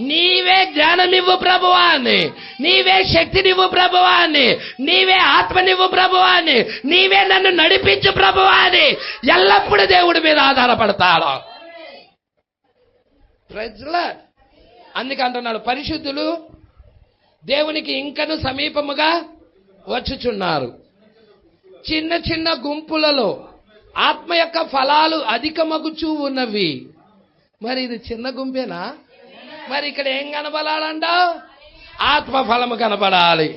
నీవే జ్ఞానమివ్వు ప్రభువా అని, నీవే శక్తినివ్వు ప్రభువా అని, నీవే ఆత్మనివ్వు ప్రభువా అని, నీవే నన్ను నడిపించు ప్రభువా అని ఎల్లప్పుడూ దేవుడి మీద ఆధారపడతాడు. అందుకే అంటున్నాడు, పరిశుద్ధులు దేవునికి ఇంకను సమీపముగా వచ్చుచున్నారు. చిన్న చిన్న గుంపులలో ఆత్మ యొక్క ఫలాలు అధికమగుచూ ఉన్నవి. మరి ఇది చిన్న గుంపేనా? మరి ఇక్కడ ఏం కనబడాలంట? ఆత్మ ఫలము కనబడాలి.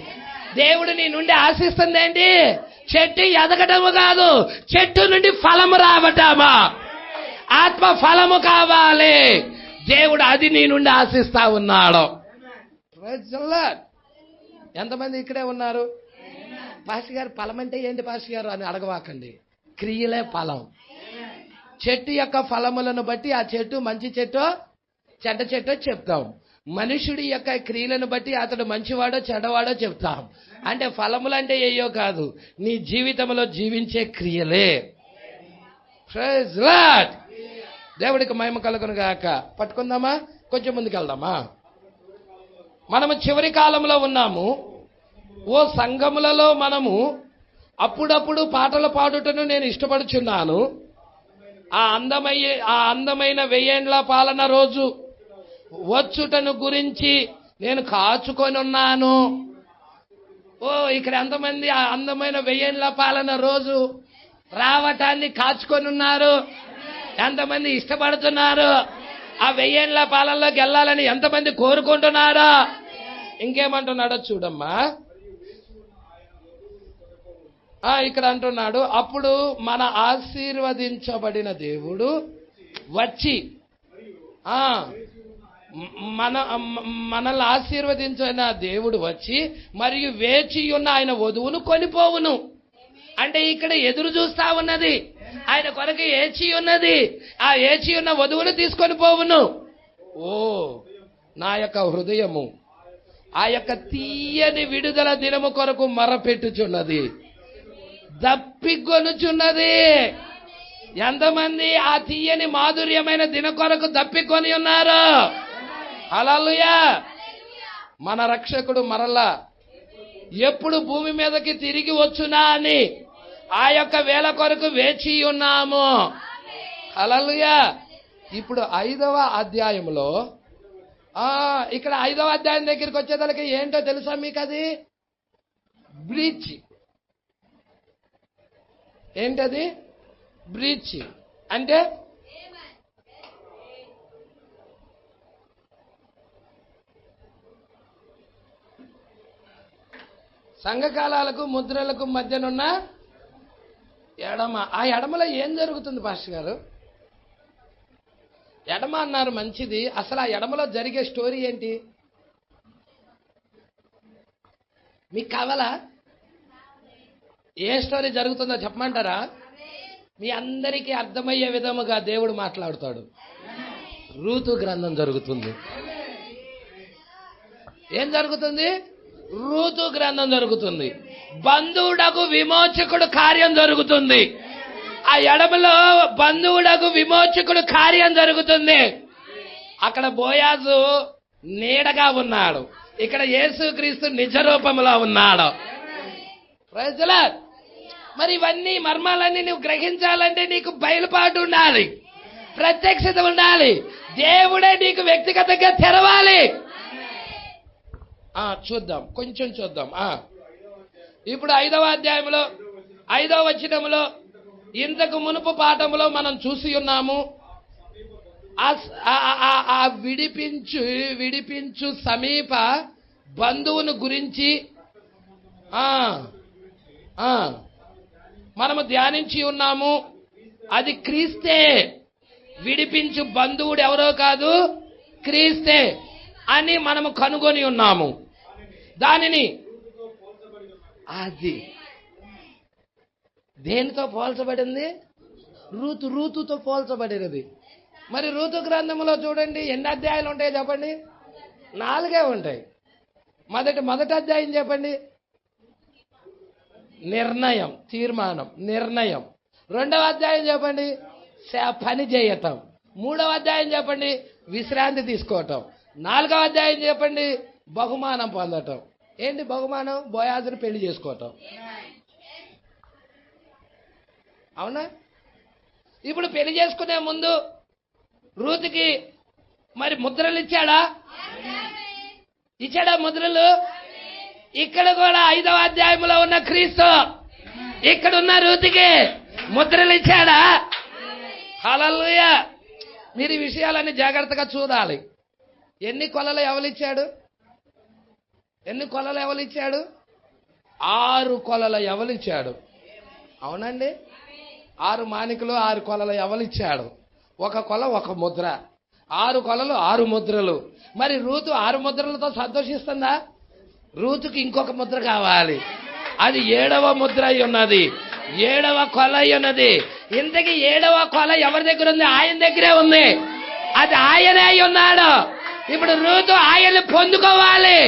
దేవుడు నీ నుండి ఆశిస్తుంది ఏంటి? చెట్టు ఎదగటము కాదు, చెట్టు నుండి ఫలము రావటమా. ఆత్మ ఫలము కావాలి, దేవుడు అది నీ నుండి ఆశిస్తా ఉన్నాడు. ఎంతమంది ఇక్కడే ఉన్నారు? పాస్టర్ గారు ఫలం అంటే ఏంటి పాస్టర్ గారు అని అడగవాకండి. క్రియలే ఫలం. చెట్టు యొక్క ఫలములను బట్టి ఆ చెట్టు మంచి చెట్టో చెడ్డ చెట్టో చెప్తాం. మనుషుడి యొక్క క్రియలను బట్టి అతడు మంచివాడో చెడ్డవాడో చెప్తాం. అంటే ఫలములు అంటే ఏయో కాదు, నీ జీవితంలో జీవించే క్రియలే. Praise lord. దేవుడికి మహిమ కలుగును గాక. పట్టుకుందామా? కొంచెం ముందుకు వెళ్దామా? మనము చివరి కాలంలో ఉన్నాము. ఓ సంఘములలో మనము అప్పుడప్పుడు పాటలు పాడుటను నేను ఇష్టపడుచున్నాను. ఆ అందమైన 1000 పాలన రోజు వచ్చుటను గురించి నేను కాచుకొని ఉన్నాను. ఓ ఇక్కడ ఎంతమంది ఆ అందమైన 1000 పాలన రోజు రావటాన్ని కాచుకొని ఉన్నారు? ఎంతమంది ఇష్టపడుతున్నారు? ఆ 1000 పాలనలోకి వెళ్ళాలని ఎంతమంది కోరుకుంటున్నారో? ఇంకేమంటున్నాడో చూడమ్మా. ఇక్కడ అంటున్నాడు, అప్పుడు మన ఆశీర్వదించబడిన దేవుడు వచ్చి మనల్ని ఆశీర్వదించిన దేవుడు వచ్చి మరియు వేచి ఉన్న ఆయన వధువును కొనిపోవును. అంటే ఇక్కడ ఎదురు చూస్తా ఉన్నది ఆయన కొరకు ఏచి ఉన్నది. ఆ ఏచి ఉన్న వధువును తీసుకొని పోవును. ఓ నా యొక్క హృదయము ఆ యొక్క తీయని విడుదల దినము కొరకు మొరపెట్టుచున్నది, దప్పికొనుచున్నది. ఎంతమంది ఆ తీయని మాధుర్యమైన దిన కొరకు దప్పికొని ఉన్నారు? హల్లెలూయా. మన రక్షకుడు మరలా ఎప్పుడు భూమి మీదకి తిరిగి వచ్చునా అని ఆ యొక్క వేళ కొరకు వేచి ఉన్నాము. హల్లెలూయా. ఇప్పుడు 5వ అధ్యాయంలో ఇక్కడ 5వ అధ్యాయం దగ్గరికి వచ్చేదానికి ఏంటో తెలుసా మీకు? అది బ్రీచ్. ఏంటది? బ్రీచ్ అంటే సంఘకాలాలకు ముద్రలకు మధ్యనున్న ఎడమ. ఆ ఎడమలో ఏం జరుగుతుంది పాస్టర్ గారు? ఎడమ అన్నారు, మంచిది. అసలు ఆ ఎడమలో జరిగే స్టోరీ ఏంటి మీకు కావాలా? ఏ స్టోరీ జరుగుతుందో చెప్పమంటారా? మీ అందరికీ అర్థమయ్యే విధముగా దేవుడు మాట్లాడుతాడు. రూతు గ్రంథం జరుగుతుంది. ఏం జరుగుతుంది? రూతు గ్రంథం జరుగుతుంది. బంధువుడకు విమోచకుడు కార్యం జరుగుతుంది. ఆ ఎడమలో బంధువుడకు విమోచకుడు కార్యం జరుగుతుంది. అక్కడ బోయాజు నీడగా ఉన్నాడు, ఇక్కడ యేసుక్రీస్తు నిజ రూపంలో ఉన్నాడు. Praise the Lord. మరి ఇవన్నీ మర్మాలన్నీ నువ్వు గ్రహించాలంటే నీకు బయలుపాటు ఉండాలి, ప్రత్యక్షత ఉండాలి. దేవుడే నీకు వ్యక్తిగతంగా తెరవాలి. చూద్దాం, కొంచెం చూద్దాం. ఇప్పుడు 5వ అధ్యాయంలో 5వ వచనంలో ఇంతకు మునుపు పాఠంలో మనం చూసి ఉన్నాము. ఆ విడిపించు సమీప బంధువును గురించి మనము ధ్యానించి ఉన్నాము. అది క్రీస్తే. విడిపించు బంధువుడు ఎవరో కాదు, క్రీస్తే అని మనము కనుగొని ఉన్నాము. దానిని అది దేనితో పోల్చబడింది? రూతుతో పోల్చబడినది. మరి రూతు గ్రంథంలో చూడండి, ఎన్ని అధ్యాయాలు ఉంటాయి చెప్పండి? 4 ఉంటాయి. మొదటి అధ్యాయం చెప్పండి, నిర్ణయం, తీర్మానం, నిర్ణయం. 2వ అధ్యాయం చెప్పండి, పని చేయటం. 3వ అధ్యాయం చెప్పండి, విశ్రాంతి తీసుకోవటం. 4వ అధ్యాయం చెప్పండి, బహుమానం పొందటం. ఏంటి బహుమానం? బోయాజును పెళ్లి చేసుకోవటం. అవునా? ఇప్పుడు పెళ్లి చేసుకునే ముందు రూతుకి మరి ముద్రలు ఇచ్చాడా? ముద్రలు? ఇక్కడ కూడా 5వ అధ్యాయంలో ఉన్న క్రీస్తు ఇక్కడున్న రూతుకి ముద్రలు ఇచ్చాడా? హల్లెలూయా. మీరు ఈ విషయాలన్నీ జాగ్రత్తగా చూడాలి. ఎన్ని కొలలు ఎవలిచ్చాడు? 6 కొలల ఎవలిచ్చాడు? అవునండి, 6 మానికలు 6 కొలల ఎవలిచ్చాడు? 1 కొల 1 ముద్ర. 6 కొలలు 6 ముద్రలు. మరి రూతు 6 ముద్రలతో సంతోషిస్తుందా? రూతుకి ఇంకొక ముద్ర కావాలి. అది 7వ ముద్ర అయి ఉన్నది, 7వ కొల అయి ఉన్నది. ఇంతకీ 7వ కొల ఎవరి దగ్గర ఉంది? ఆయన దగ్గరే ఉంది. అది ఆయనే అయి ఉన్నాడు. ఇప్పుడు రూతు ఆయన్ని పొందుకోవాలి,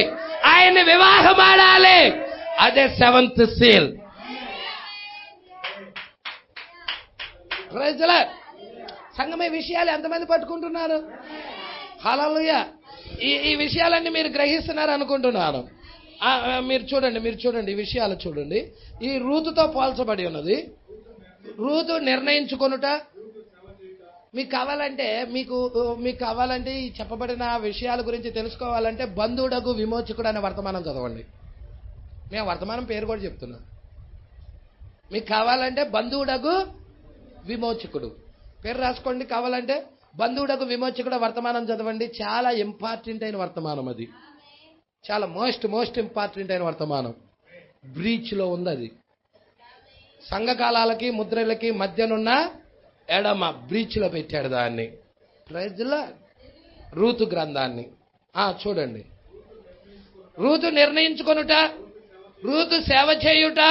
ఆయన్ని వివాహం ఆడాలి. అదే 7th seal. Praise the lord. సంఘమే విషయాలు ఎంతమంది పట్టుకుంటున్నారు? హల్లెలూయా. ఈ విషయాలన్నీ మీరు గ్రహిస్తున్నారు అనుకుంటున్నాను. మీరు చూడండి ఈ విషయాలు చూడండి. ఈ రూతుతో పోల్చబడి ఉన్నది. రూతు నిర్ణయించుకొనుట. మీకు కావాలంటే ఈ చెప్పబడిన విషయాల గురించి తెలుసుకోవాలంటే బంధువుడకు విమోచకుడు అనే వర్తమానం చదవండి. మేము వర్తమానం పేరు కూడా చెప్తున్నాం. మీకు కావాలంటే బంధువుడకు విమోచకుడు పేరు రాసుకోండి. కావాలంటే బంధువుడకు విమోచకుడు వర్తమానం చదవండి. చాలా ఇంపార్టెంట్ అయిన వర్తమానం. అది చాలా మోస్ట్ ఇంపార్టెంట్ అయిన వర్తమానం. బ్రీచ్లో ఉంది అది. సంఘకాలాలకి ముద్రలకి మధ్యనున్న ఎడమ బ్రీచ్లో పెట్టాడు దాన్ని. Praise the lord. రూతు గ్రంథాన్ని చూడండి. రూతు నిర్ణయించుకొనుట, రూతు సేవ చేయుట,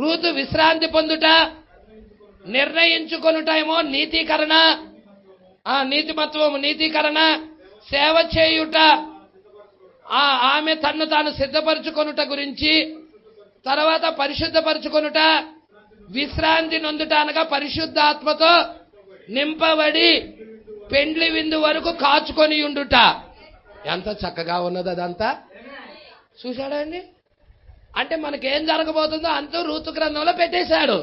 రూతు విశ్రాంతి పొందుట, నిర్ణయించుకొనుటేమో నీతీకరణ, నీతిమత్వము నీతీకరణ, సేవ చేయుట, ఆమె తన్ను తాను సిద్ధపరచుకొనుట గురించి, తర్వాత పరిశుద్ధపరచుకొనుట, విశ్రాంతి నొందుట అనగా పరిశుద్ధాత్మతో నింపబడి పెండ్లి విందు వరకు కాచుకొని ఉండుట. ఎంత చక్కగా ఉన్నది అదంతా. చూశాడా అండి? అంటే మనకేం జరగబోతుందో అంతా రూతు గ్రంథంలో పెట్టేశాడు.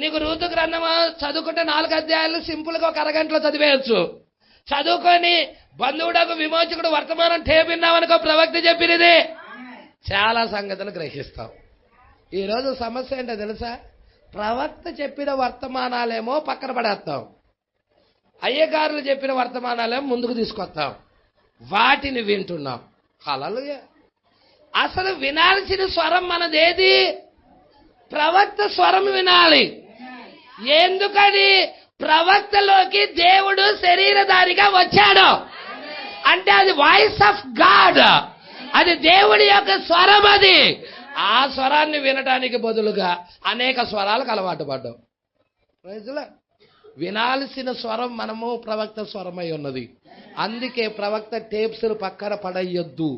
నీకు రూతు గ్రంథం చదువుకుంటే 4 అధ్యాయాలు సింపుల్ గా 1 అరగంటలో చదివేయచ్చు. చదువుకొని బంధువుడకు విమోచకుడు వర్తమానం టేపిన్నామనుకో, ప్రవక్త చెప్పినది చాలా సంగతులు గ్రహిస్తాం. ఈరోజు సమస్య ఏంటో తెలుసా? ప్రవక్త చెప్పిన వర్తమానాలేమో పక్కన పడేస్తాం, అయ్యగారులు చెప్పిన వర్తమానాలేమో ముందుకు తీసుకొస్తాం, వాటిని వింటున్నాం. హల్లెలూయా. అసలు వినాల్సిన స్వరం మనదేది? ప్రవక్త స్వరం వినాలి. ఎందుకని? ప్రవక్తలోకి దేవుడు శరీరధారిగా వచ్చాడు అంటే అది వాయిస్ ఆఫ్ గాడ్, అది దేవుడి యొక్క స్వరం. అది ఆ స్వరాన్ని వినటానికి బదులుగా అనేక స్వరాలకు అలవాటు పడ్డాం. వినాల్సిన స్వరం మనము ప్రవక్త స్వరమై ఉన్నది. అందుకే ప్రవక్త టేప్స్ పక్కన పడేయొద్దు.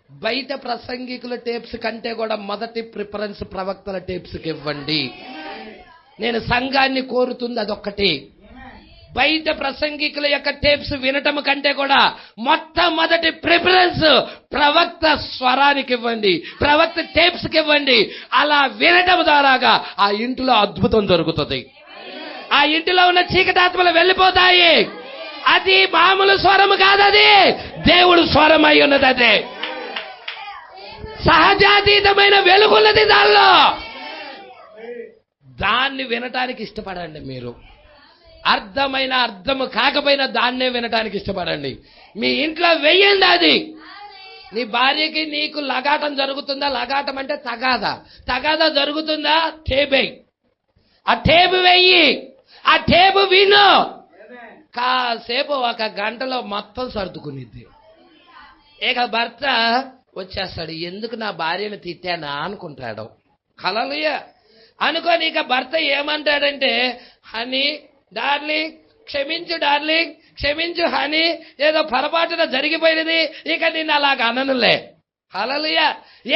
బయట ప్రసంగికుల టేప్స్ కంటే కూడా మొదటి ప్రిఫరెన్స్ ప్రవక్తల టేప్స్కి ఇవ్వండి. నేను సంఘాన్ని కోరుతుంది అదొక్కటి. బయట ప్రసంగికుల యొక్క టేప్స్ వినటం కంటే కూడా మొట్టమొదటి ప్రిఫరెన్స్ ప్రవక్త స్వరానికి ఇవ్వండి, ప్రవక్త టేప్స్కి ఇవ్వండి. అలా వినటం ద్వారాగా ఆ ఇంటిలో అద్భుతం జరుగుతుంది. ఆ ఇంటిలో ఉన్న చీకటాత్మలు వెళ్ళిపోతాయి. అది మామూలు స్వరం కాదది, దేవుడు స్వరం అయి ఉన్నది. అదే సహజాతీతమైన వెలుగున్నది దానిలో. దాన్ని వినటానికి ఇష్టపడండి. మీరు అర్థమైన అర్థము కాకపోయినా దాన్నే వినటానికి ఇష్టపడండి. మీ ఇంట్లో వెయ్యండి. అది నీ భార్యకి నీకు లగాటం జరుగుతుందా? లగాటం అంటే తగాదా జరుగుతుందా? టేబే, ఆ టేబు వెయ్యి, ఆ టేబు విను. కాసేపు 1 గంటలో మొత్తం సర్దుకునిద్ది. ఇక భర్త వచ్చేస్తాడు, ఎందుకు నా భార్యను తిట్టానా అనుకుంటాడు. హల్లెలూయా. అనుకోని ఇక భర్త ఏమంటాడంటే, హనీ డార్లింగ్ క్షమించు, డార్లింగ్ క్షమించు హనీ, ఏదో పొరపాటున జరిగిపోయినది, ఇక నిన్ను అలాగ అననులే. హల్లెలూయా.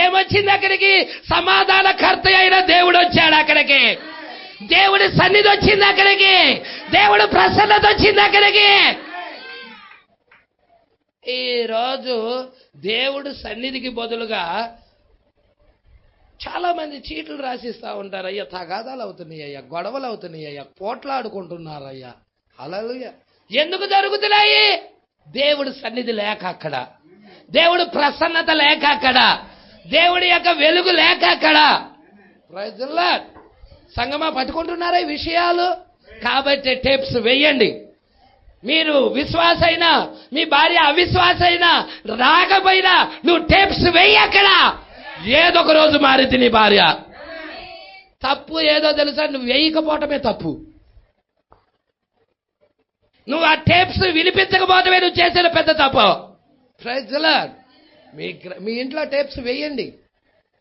ఏమొచ్చింది అక్కడికి? సమాధానకర్త అయిన దేవుడు వచ్చాడు అక్కడికి. దేవుడి సన్నిధి వచ్చింది అక్కడికి. దేవుడు ప్రసన్నత వచ్చింది అక్కడికి. ఈరోజు దేవుడు సన్నిధికి బదులుగా చాలా మంది చీట్లు రాసిస్తా ఉంటారు. అయ్యా తగాదాలు అవుతున్నాయి, అయ్యా గొడవలు అవుతున్నాయి, అయ్యా పోట్లాడుకుంటున్నారయ్యా. హల్లెలూయా. ఎందుకు జరుగుతున్నాయి? దేవుడు సన్నిధి లేక అక్కడ, దేవుడు ప్రసన్నత లేక అక్కడ, దేవుడి యొక్క వెలుగు లేక అక్కడ. Praise the Lord. సంగమా పట్టుకుంటున్నారా ఈ విషయాలు? కాబట్టి టేప్స్ వెయ్యండి. మీరు విశ్వాస అయినా, మీ భార్య అవిశ్వాస అయినా, రాకపోయినా నువ్వు టేప్స్ వెయ్యి. అక్కడ ఏదో ఒక రోజు మారింది నీ భార్య. తప్పు ఏదో తెలుసా? నువ్వు వేయకపోవటమే తప్పు. నువ్వు ఆ టేప్స్ వినిపించకపోవటమే నువ్వు చేసిన పెద్ద తప్పు. Praise the lord. మీ ఇంట్లో టేప్స్ వేయండి.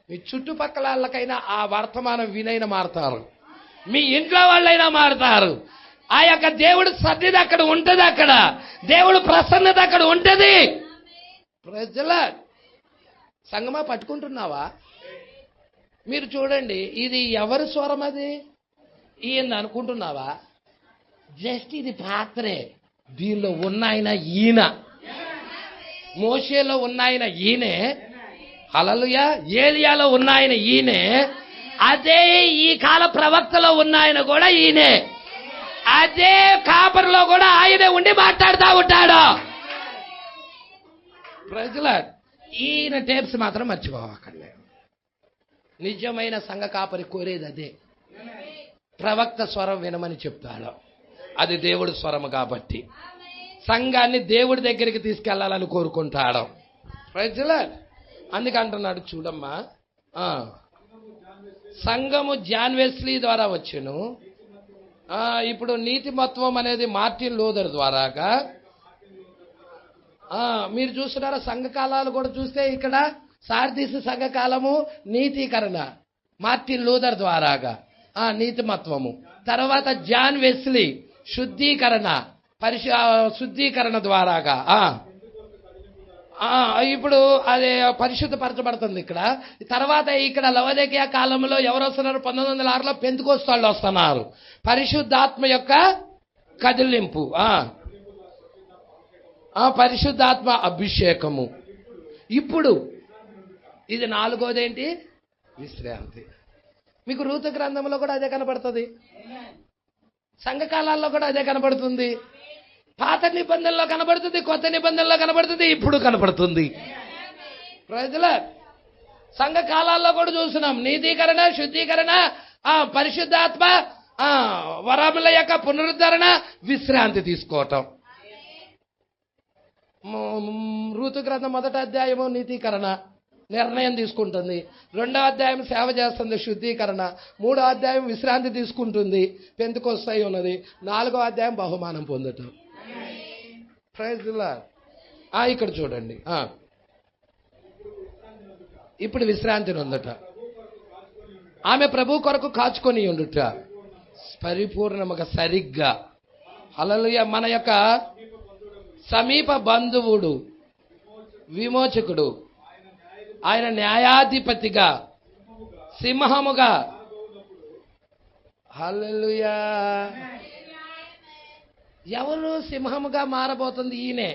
మీ చుట్టుపక్కల వాళ్ళకైనా ఆ వర్తమానం వినైనా మారుతారు, మీ ఇంట్లో వాళ్ళైనా మారుతారు. ఆ యొక్క దేవుడు సన్నిధి అక్కడ ఉంటుంది, అక్కడ దేవుడు ప్రసన్నత అక్కడ ఉంటుంది. Praise the Lord. సంగమా పట్టుకుంటున్నావా? మీరు చూడండి, ఇది ఎవరి స్వరం? అది ఈయన అనుకుంటున్నావా? జస్ట్ ఇది పాత్రే. దీనిలో ఉన్న ఆయన ఈయన, మోషేలో ఉన్న ఆయన ఈయనే, హల్లెలూయా. ఏలియాలో ఉన్న ఆయన ఈయనే, అదే ఈ కాల ప్రవక్తలో ఉన్న ఆయన కూడా ఈయనే, అదే కాపర్లో కూడా ఆయనే ఉండి మాట్లాడుతూ ఉంటాడు. ప్రజలాడ్. ఈయన టేప్స్ మాత్రం మర్చిపోవక్కర్లే. నిజమైన సంఘ కాపరి కోరేది అదే. ప్రవక్త స్వరం వినమని చెప్తాడు. అది దేవుడి స్వరం కాబట్టి సంఘాన్ని దేవుడి దగ్గరికి తీసుకెళ్లాలని కోరుకుంటాడు. ప్రజలాడ్. అందుకంటున్నాడు చూడమ్మా, సంఘము జాన్ వెస్లీ ద్వారా వచ్చును. ఇప్పుడు నీతిమత్వం అనేది మార్టిన్ లూథర్ ద్వారాగా. మీరు చూస్తున్నారా? సంఘకాలాలు కూడా చూస్తే ఇక్కడ సార్దీస్ సంఘకాలము నీతీకరణ మార్టిన్ లూథర్ ద్వారాగా. నీతిమత్వము. తర్వాత జాన్ వెస్లీ శుద్ధీకరణ, శుద్ధీకరణ ద్వారాగా ఇప్పుడు అది పరిశుద్ధపరచబడుతుంది ఇక్కడ. తర్వాత ఇక్కడ లవోదికీయ కాలంలో ఎవరు వస్తున్నారు? 1906లో పెంతెకోస్తు వస్తున్నారు. పరిశుద్ధాత్మ యొక్క కదిలింపు, పరిశుద్ధాత్మ అభిషేకము. ఇప్పుడు ఇది నాలుగోది ఏంటి? విశ్రాంతి. మీకు రూతు గ్రంథంలో కూడా అదే కనబడుతుంది, సంఘకాలాల్లో కూడా అదే కనబడుతుంది, పాత నిబంధనలో కనబడుతుంది, కొత్త నిబంధనలో కనబడుతుంది, ఇప్పుడు కనబడుతుంది. ప్రజల సంఘ కాలాల్లో కూడా చూస్తున్నాం నీతీకరణ, శుద్ధీకరణ, పరిశుద్ధాత్మ, వరముల యొక్క పునరుద్ధరణ, విశ్రాంతి తీసుకోవటం. రూతు గ్రంథం 1వ అధ్యాయము నీతీకరణ, నిర్ణయం తీసుకుంటుంది. 2వ అధ్యాయం సేవ చేస్తుంది, శుద్ధీకరణ. 3వ అధ్యాయం విశ్రాంతి తీసుకుంటుంది, పెంతెకోస్తు అయి ఉన్నది. 4వ అధ్యాయం బహుమానం పొందటం. Praise the Lord. ఇక్కడ చూడండి, ఇప్పుడు విశ్రాంతి నొందట. ఆమె ప్రభు కొరకు కాచుకొని ఉండుట పరిపూర్ణముగా సరిగ్గా. హల్లెలూయా. మన యొక్క సమీప బంధువుడు, విమోచకుడు, ఆయన న్యాయాధిపతిగా, సింహముగా. హల్లెలూయా. ఎవరు సింహముగా మారబోతుంది? ఈయనే.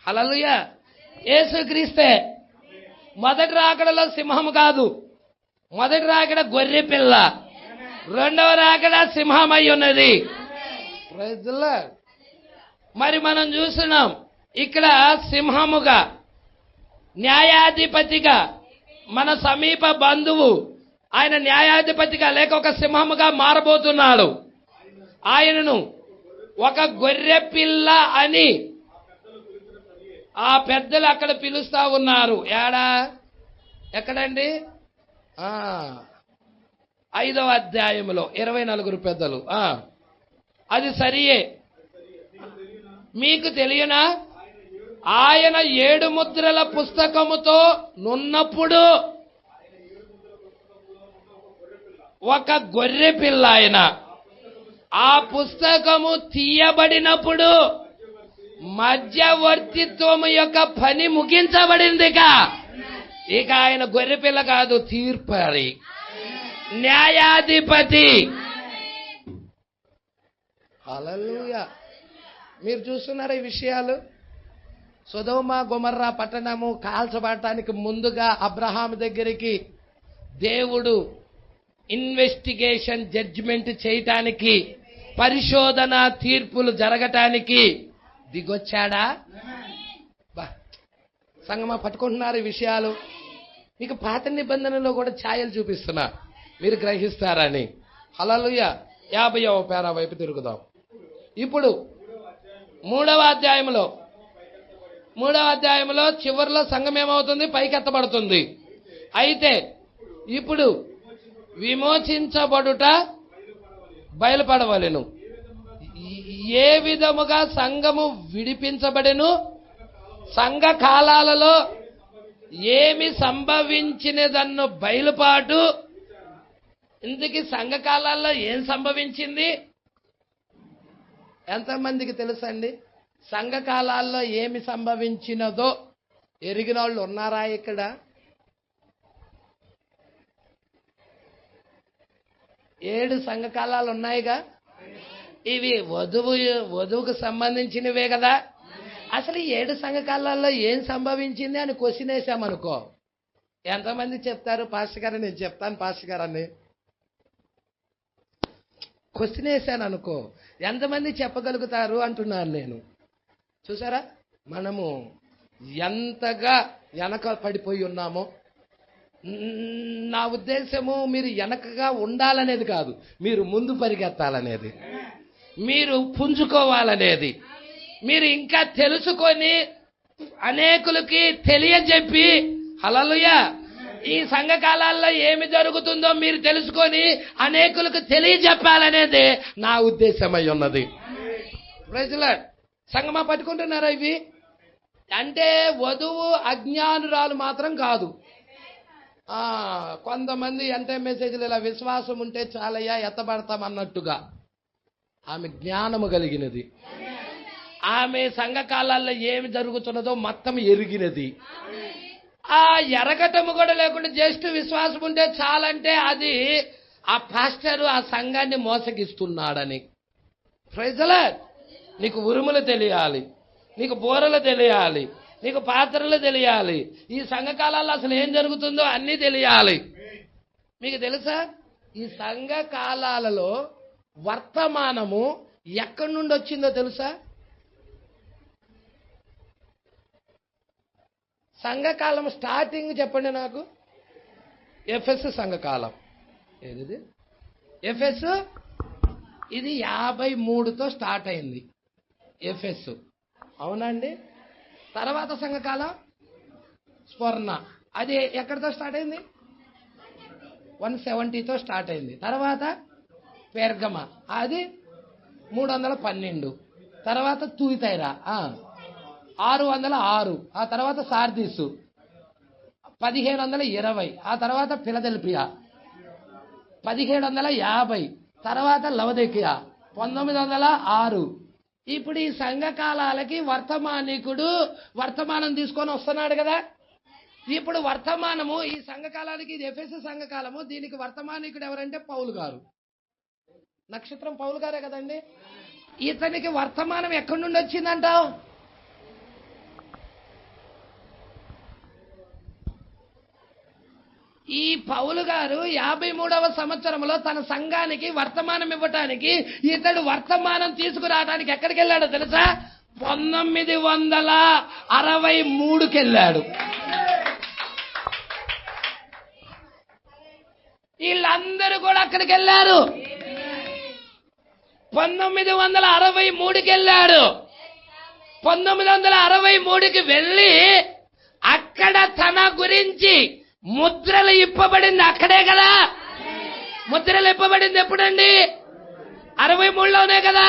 హల్లెలూయా. యేసుక్రీస్తే. మొదటి రాకడలో సింహము కాదు, మొదటి రాకడ గొర్రె పిల్ల, 2వ రాకడ సింహమై ఉన్నది. Praise the Lord. మరి మనం చూస్తున్నాం ఇక్కడ సింహముగా, న్యాయాధిపతిగా, మన సమీప బంధువు, ఆయన న్యాయాధిపతిగా లేక ఒక సింహముగా మారబోతున్నాడు. ఆయనను ఒక గొర్రె పిల్ల అని ఆ పెద్దలు అక్కడ పిలుస్తా ఉన్నారు. ఎక్కడండి? 5వ అధ్యాయంలో 24 పెద్దలు. అది సరియే. మీకు తెలియనా? ఆయన 7 ముద్రల పుస్తకముతో నున్నప్పుడు ఒక గొర్రె పిల్ల ఆయన. ఆ పుస్తకము తీయబడినప్పుడు మధ్యవర్తిత్వము యొక్క పని ముగించబడిందిగా. ఇక ఆయన గొర్రె పిల్ల కాదు, తీర్పరి, న్యాయాధిపతి. హల్లెలూయా. మీరు చూస్తున్నారా ఈ విషయాలు? సొదొమ గొమొర్రా పట్టణము కాల్చబడటానికి ముందుగా అబ్రహాం దగ్గరికి దేవుడు ఇన్వెస్టిగేషన్ జడ్జిమెంట్ చేయటానికి, పరిశోధన తీర్పులు జరగటానికి దిగొచ్చాడా? సంగమా పట్టుకుంటున్నారు ఈ విషయాలు. మీకు పాత నిబంధనలో కూడా ఛాయలు చూపిస్తున్నా, మీరు గ్రహిస్తారని. హల్లెలూయా. 50వ పేరా వైపు తిరుగుదాం. ఇప్పుడు 3వ అధ్యాయంలో చివరిలో సంఘం ఏమవుతుంది? పైకెత్తబడుతుంది. అయితే ఇప్పుడు విమోచించబడుట బయలుపడవలెను. ఏ విధముగా సంఘము విడిపించబడెను, సంఘ కాలాలలో ఏమి సంభవించినదన్ను బయలుపాటు. ఇందుకు సంఘ కాలాల్లో ఏం సంభవించింది? ఎంతమందికి తెలుసండి? సంఘ కాలాల్లో ఏమి సంభవించినదో ఎరిగిన వాళ్ళు ఉన్నారా ఇక్కడ? ఏడు సంఘకాలాలు ఉన్నాయిగా. ఇవి వధువుకు సంబంధించినవే కదా. అసలు ఈ 7 సంఘకాలాల్లో ఏం సంభవించింది అని క్వశ్చన్ వేసామనుకో, ఎంతమంది చెప్తారు? పాస్టర్ గారు నేను చెప్తాను పాస్టర్ గారు అని క్వశ్చన్ వేసాను అనుకో, ఎంతమంది చెప్పగలుగుతారు అంటున్నాను నేను. చూసారా మనము ఎంతగా వెనక పడిపోయి ఉన్నామో. నా ఉద్దేశము మీరు వెనకగా ఉండాలనేది కాదు, మీరు ముందు పరిగెత్తాలనేది, మీరు పుంజుకోవాలనేది, మీరు ఇంకా తెలుసుకొని అనేకులకి తెలియజెప్పి. హల్లెలూయా. ఈ సంఘకాలాల్లో ఏమి జరుగుతుందో మీరు తెలుసుకొని అనేకులకు తెలియజెప్పాలనేది నా ఉద్దేశమై ఉన్నది. Praise the Lord. సంగమా పట్టుకుంటున్నారా ఇవి? అంటే వధువు అజ్ఞానురాలు మాత్రం కాదు, కొంతమంది ఎంటే మెసేజ్లు ఇలా విశ్వాసం ఉంటే చాలయ్యా ఎత్తబడతాం అన్నట్టుగా. ఆమె జ్ఞానము కలిగినది. ఆమె సంఘకాలాల్లో ఏమి జరుగుతున్నదో మొత్తం ఎరిగినది. ఆ ఎరగటము కూడా లేకుండా జస్ట్ విశ్వాసం ఉంటే చాలంటే అది ఆ పాస్టరు ఆ సంఘాన్ని మోసగిస్తున్నాడని. Praise the lord. నీకు ఉరుములు తెలియాలి, నీకు బోరలు తెలియాలి, నీకు పాత్రలు తెలియాలి, ఈ సంఘకాలాల్లో అసలు ఏం జరుగుతుందో అన్నీ తెలియాలి. మీకు తెలుసా ఈ సంఘకాలాలలో వర్తమానము ఎక్కడి నుండి వచ్చిందో తెలుసా? సంఘకాలం స్టార్టింగ్ చెప్పండి నాకు. ఎఫెస్ సంఘకాలం. ఏది ఎఫెస్? ఇది 53తో స్టార్ట్ అయింది ఎఫెస్, అవునండి. తర్వాత సంఘకాలం స్వర్ణ, అది ఎక్కడితో స్టార్ట్ అయింది? 170తో స్టార్ట్ అయింది. తర్వాత పెర్గమ, అది 312. తర్వాత తూయితైరా 606. ఆ తర్వాత సార్దీసు 1520. ఆ తర్వాత ఫిలదెల్ఫియా 1750. తర్వాత లవదీకియా 1906. ఇప్పుడు ఈ సంఘకాలాలకి వర్తమానికుడు వర్తమానం తీసుకొని వస్తున్నాడు కదా. ఇప్పుడు వర్తమానము ఈ సంఘకాలానికి, ఇది ఎఫెసు సంఘకాలము, దీనికి వర్తమానికుడు ఎవరంటే పౌలు గారు. నక్షత్రం పౌలు గారే కదండి. ఇతనికి వర్తమానం ఎక్కడి నుండి వచ్చిందంటావు? ఈ పౌలు గారు 53వ సంవత్సరంలో తన సంఘానికి వర్తమానం ఇవ్వటానికి, ఇతడు వర్తమానం తీసుకురావడానికి ఎక్కడికి వెళ్ళాడో తెలుసా? 1963కి వెళ్ళాడు. వీళ్ళందరూ కూడా అక్కడికి వెళ్ళారు. 1963కి వెళ్ళాడు. 1963కి వెళ్ళి అక్కడ తన గురించి ముద్రలు ఇప్పబడింది అక్కడే కదా. ముద్రలు ఇప్పబడింది ఎప్పుడండి? 63లోనే కదా.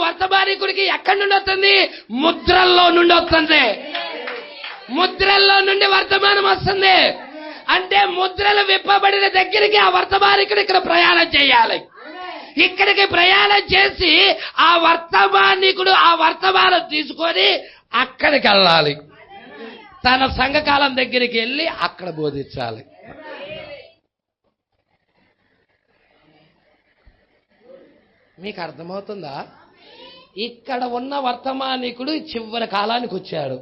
వర్తమానికుడికి ఎక్కడి నుండి వస్తుంది? ముద్రల్లో నుండి వస్తుంది. ముద్రల్లో నుండి వర్తమానం వస్తుంది. అంటే ముద్రలు విప్పబడిన దగ్గరికి ఆ వర్తమానికుడు ఇక్కడ ప్రయాణం చేయాలి. ఇక్కడికి ప్రయాణం చేసి ఆ వర్తమానికుడు ఆ వర్తమానం తీసుకొని అక్కడికి వెళ్ళాలి. తన సంఘకాలం దగ్గరికి వెళ్ళి అక్కడ బోధించాలి. మీకు అర్థమవుతుందా? ఇక్కడ ఉన్న వర్తమానికుడు చివరి కాలానికి వచ్చాడు.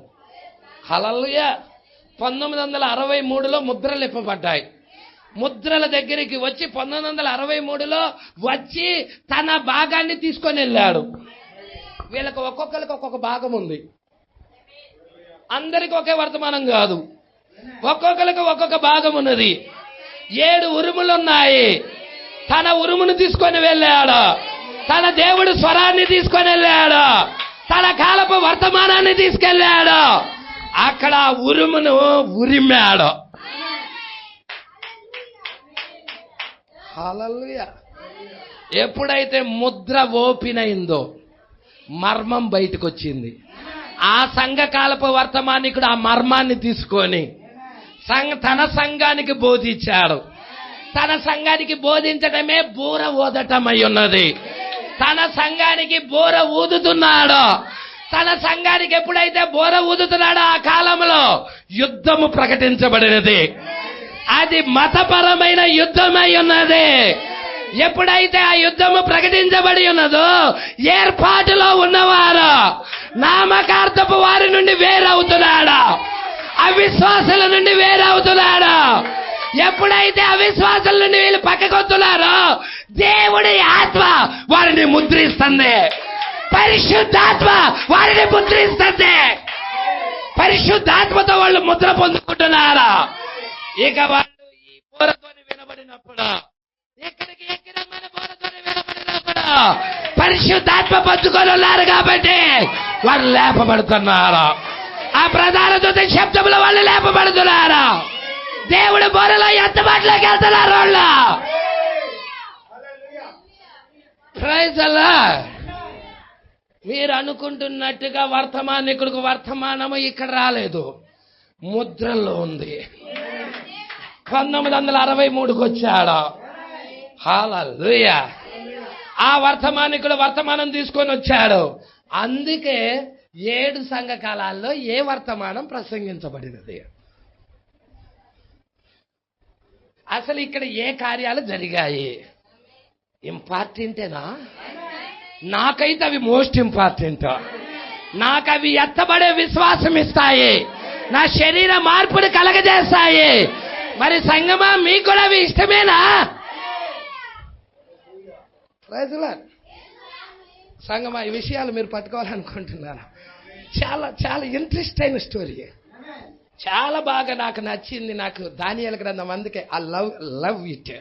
హల్లెలూయా. 1963లో ముద్రలు ఇప్పబడ్డాయి. ముద్రల దగ్గరికి వచ్చి 1963లో వచ్చి తన భాగాన్ని తీసుకొని వెళ్ళాడు. వీళ్ళకి ఒక్కొక్కరికి ఒక్కొక్క భాగం ఉంది. అందరికి ఒకే వర్తమానం కాదు, ఒక్కొక్కరికి ఒక్కొక్క భాగం ఉన్నది. 7 ఉరుములు ఉన్నాయి. తన ఉరుమును తీసుకొని వెళ్ళాడు. తన దేవుడు స్వరాన్ని తీసుకొని వెళ్ళాడు. తన కాలపు వర్తమానాన్ని తీసుకెళ్ళాడు. అక్కడ ఉరుమును ఉరిమాడు. హల్లెలూయా. ఎప్పుడైతే ముద్ర ఓపెన్ అయిందో మర్మం బయటకు వచ్చింది. ఆ సంఘకాలపు వర్తమానికుడు ఆ మర్మాన్ని తీసుకొని తన సంఘానికి బోధించాడు. తన సంఘానికి బోధించడమే బూర ఊదటమై ఉన్నది. తన సంఘానికి బూర ఊదుతున్నాడు. తన సంఘానికి ఎప్పుడైతే బూర ఊదుతున్నాడో ఆ కాలంలో యుద్ధము ప్రకటించబడినది. అది మతపరమైన యుద్ధమై ఉన్నది. ఎప్పుడైతే ఆ యుద్ధము ప్రకటించబడి ఉన్నదో ఏర్పాటులో ఉన్నవారు నామకార్థపు వారి నుండి వేరవుతున్నాడు. అవిశ్వాసుల నుండి వేరవుతున్నాడు. ఎప్పుడైతే అవిశ్వాసుల నుండి వీళ్ళు పక్కకొస్తున్నారో దేవుడి ఆత్మ వారిని ముద్రిస్తుంది. పరిశుద్ధాత్మ వారిని ముద్రిస్తుంది. పరిశుద్ధాత్మతో వాళ్ళు ముద్ర పొందుకుంటున్నారు. ఇక వాళ్ళు ఈ బోరతోని వినబడినప్పుడు, ఎక్కడికి ఎక్కిరమ్మని బోరతోని వినబడినప్పుడు పరిశుద్ధాత్మ పంచుకొని ఉన్నారు కాబట్టి వాళ్ళు లేపబడుతున్నారు. ఆ ప్రధాన దూత శబ్దంలో వాళ్ళు లేపబడుతున్నారు. దేవుడు బోరలో ఎంత మాటలోకి వెళ్తున్నారు వాళ్ళు. Praise the Lord. మీరు అనుకుంటున్నట్టుగా వర్తమానికుడికి వర్తమానము ఇక్కడ రాలేదు, ముద్రల్లో ఉంది. 1963కి వచ్చాడు. హల్లెలూయా. ఆ వర్తమానికుడు వర్తమానం తీసుకొని వచ్చాడు. అందుకే 7 సంఘకాలాల్లో ఏ వర్తమానం ప్రసంగించబడినది? అసలు ఇక్కడ ఏ కార్యాలు జరిగాయి? ఇంపార్టెంటేనా? నాకైతే అవి మోస్ట్ ఇంపార్టెంట్. నాకు అవి ఎత్తబడే విశ్వాసం ఇస్తాయి, నా శరీర మార్పుని కలగజేస్తాయి. మరి సంగమా, మీకు కూడా అవి ఇష్టమేనా? సంగమా, ఈ విషయాలు మీరు పట్టుకోవాలనుకుంటున్నారా? చాలా చాలా ఇంట్రెస్ట్ అయిన స్టోరీ, చాలా బాగా నాకు నచ్చింది. నాకు దానియేలు గ్రంథం, అందుకే ఐ లవ్ ఇట్.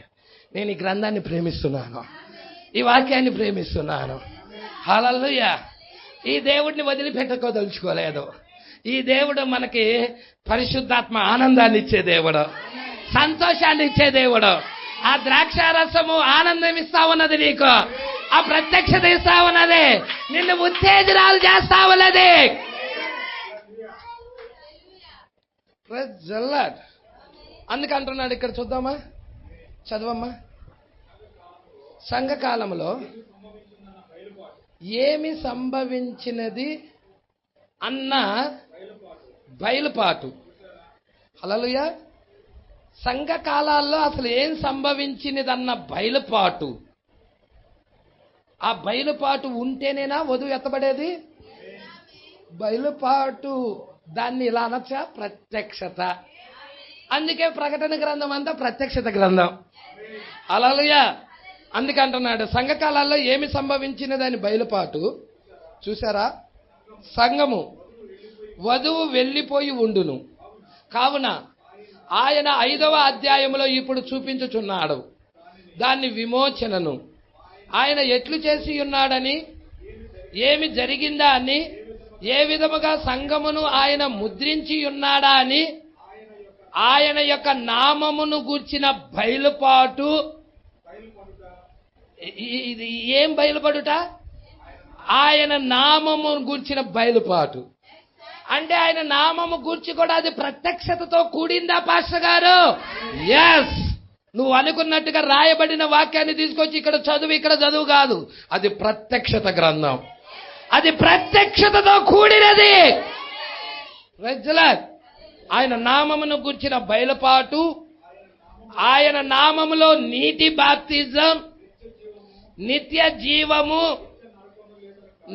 నేను ఈ గ్రంథాన్ని ప్రేమిస్తున్నాను, ఈ వాక్యాన్ని ప్రేమిస్తున్నాను. హల్లెలూయా. ఈ దేవుడిని వదిలిపెట్టుకోదలుచుకోలేదు. ఈ దేవుడు మనకి పరిశుద్ధాత్మ ఆనందాన్ని ఇచ్చే దేవుడు, సంతోషాన్ని ఇచ్చే దేవుడు. ఆ ద్రాక్షారసము ఆనందం ఇస్తా ఉన్నది నీకు, ఆ ప్రత్యక్షత ఇస్తా ఉన్నది, నిన్ను ఉత్తేజనాలు చేస్తా ఉన్నది. అందుకంటున్నాడు ఇక్కడ, చూద్దామా, చదవమ్మా. సంఘకాలంలో ఏమి సంభవించినది అన్న బయలుపాటు. హల్లెలూయా. సంఘకాలాల్లో అసలు ఏం సంభవించినదన్న బయలుపాటు. ఆ బయలుపాటు ఉంటేనేనా వధువు ఎత్తబడేది? బయలుపాటు, దాన్ని ఇలా అనొచ్చా? ప్రత్యక్షత. అందుకే ప్రకటన గ్రంథం అంతా ప్రత్యక్షత గ్రంథం. హల్లెలూయా. అందుకంటున్నాడు సంఘకాలాల్లో ఏమి సంభవించినదని బయలుపాటు. చూసారా? సంఘము వధువు వెళ్ళిపోయి ఉండును కావున ఆయన 5వ అధ్యాయంలో ఇప్పుడు చూపించుచున్నాడు దాన్ని విమోచనను. ఆయన ఎట్లు చేసి ఉన్నాడని, ఏమి జరిగిందా అని, ఏ విధముగా సంఘమును ఆయన ముద్రించి ఉన్నాడా అని, ఆయన యొక్క నామమును గూర్చిన బయలుపాటు. ఇది ఏం బయలుపడుట? ఆయన నామము గూర్చిన బయలుపాటు. అంటే ఆయన నామము గూర్చి కూడా అది ప్రత్యక్షతతో కూడిందా పాస్టర్ గారు? ఎస్. నువ్వు అనుకున్నట్టుగా రాయబడిన వాక్యాన్ని తీసుకొచ్చి ఇక్కడ చదువు కాదు, అది ప్రత్యక్షత గ్రంథం, అది ప్రత్యక్షతతో కూడినది. ఆయన నామమును గూర్చిన బయలుపాటు, ఆయన నామములో నీటి బాప్తిజం, నిత్య జీవము,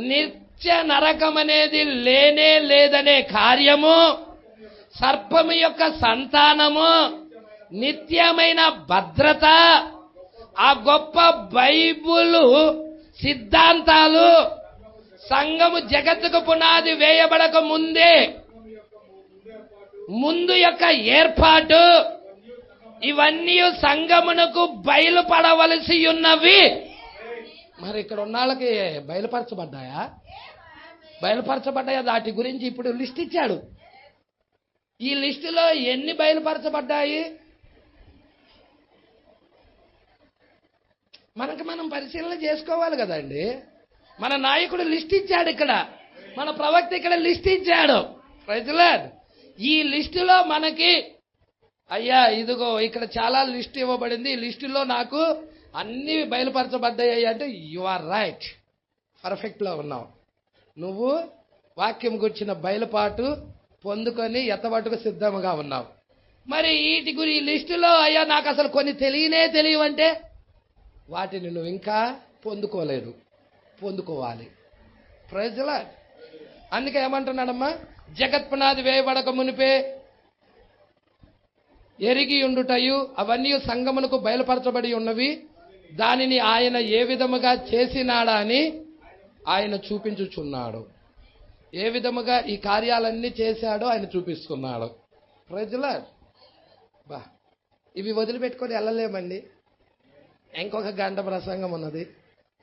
నిత్య నరకం అనేది లేనే లేదనే కార్యము, సర్పము యొక్క సంతానము, నిత్యమైన భద్రత, ఆ గొప్ప బైబులు సిద్ధాంతాలు, సంఘము జగత్తుకు పునాది వేయబడక ముందు యొక్క ఏర్పాటు, ఇవన్నీ సంఘమునకు బయలుపడవలసి ఉన్నవి. మరి ఇక్కడ ఉన్న వాళ్ళకి బయలుపరచబడ్డాయా? వాటి గురించి ఇప్పుడు లిస్ట్ ఇచ్చాడు. ఈ లిస్టులో ఎన్ని బయలుపరచబడ్డాయి? మనం పరిశీలన చేసుకోవాలి కదండి. మన నాయకుడు లిస్ట్ ఇచ్చాడు ఇక్కడ, మన ప్రవక్త ఇక్కడ లిస్ట్ ఇచ్చాడు. Praise Lord. ఈ లిస్టులో మనకి, అయ్యా ఇదిగో ఇక్కడ చాలా లిస్ట్ ఇవ్వబడింది, ఈ లిస్టులో నాకు అన్ని బయలుపరచబడ్డాయి అంటే యు ఆర్ రైట్, పర్ఫెక్ట్ లో ఉన్నావు. నువ్వు వాక్యం గురించిన బయలుపాటు పొందుకొని ఎత్తబట్టుకు సిద్ధంగా ఉన్నావు. మరి వీటి గురి ఈ లిస్టులో అయ్యా నాకు అసలు కొన్ని తెలియవంటే వాటిని నువ్వు ఇంకా పొందుకోలేదు, పొందుకోవాలి. Praise Lord. అందుకే ఏమంటున్నాడమ్మా, జగత్పునాది వేయబడక మునిపే ఎరిగి ఉండుటయు అవన్నీ సంఘమునకు బయలుపరచబడి ఉన్నవి, దానిని ఆయన ఏ విధముగా చేసినాడా అని ఆయన చూపించుచున్నాడు. ఏ విధముగా ఈ కార్యాలన్నీ చేశాడో ఆయన చూపిస్తున్నాడు. Praise Lord. బా, ఇవి వదిలిపెట్టుకొని వెళ్ళలేమండి. ఇంకొక గంట ప్రసంగం ఉన్నది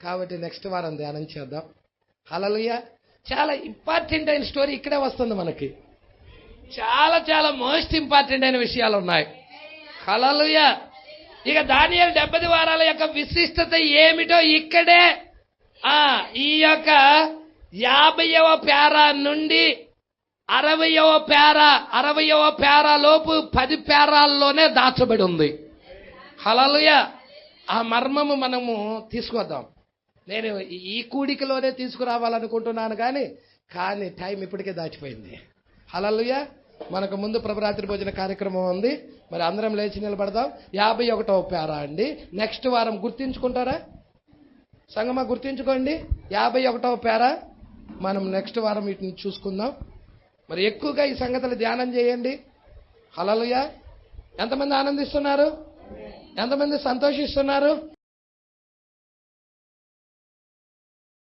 కాబట్టి నెక్స్ట్ వారం ధ్యానం చేద్దాం. హల్లెలూయా. చాలా ఇంపార్టెంట్ అయిన స్టోరీ ఇక్కడే వస్తుంది మనకి. చాలా చాలా మోస్ట్ ఇంపార్టెంట్ అయిన విషయాలు ఉన్నాయి. హల్లెలూయా. ఇక దానియేలు 70 వారాల యొక్క విశిష్టత ఏమిటో ఇక్కడే ఈ యొక్క 50వ పారా నుండి 60వ పేరా లోపు 10 పేరాల్లోనే దాచబడి ఉంది. హల్లెలూయా. ఆ మర్మము మనము తీసుకొద్దాం. నేను ఈ కూడికలోనే తీసుకురావాలనుకుంటున్నాను కానీ టైం ఇప్పటికే దాటిపోయింది. హల్లెలూయా. మనకు ముందు ప్రభరాత్రి భోజన కార్యక్రమం ఉంది. మరి అందరం లేచి నిలబడదాం. 51వ పేరా అండి. నెక్స్ట్ వారం గుర్తించుకుంటారా సంగమా? గుర్తించుకోండి. 51వ పేరా మనం నెక్స్ట్ వారం వీటిని చూసుకుందాం. మరి ఎక్కువగా ఈ సంగతులు ధ్యానం చేయండి. హల్లెలూయా. ఎంతమంది ఆనందిస్తున్నారు? ఎంతమంది సంతోషిస్తున్నారు?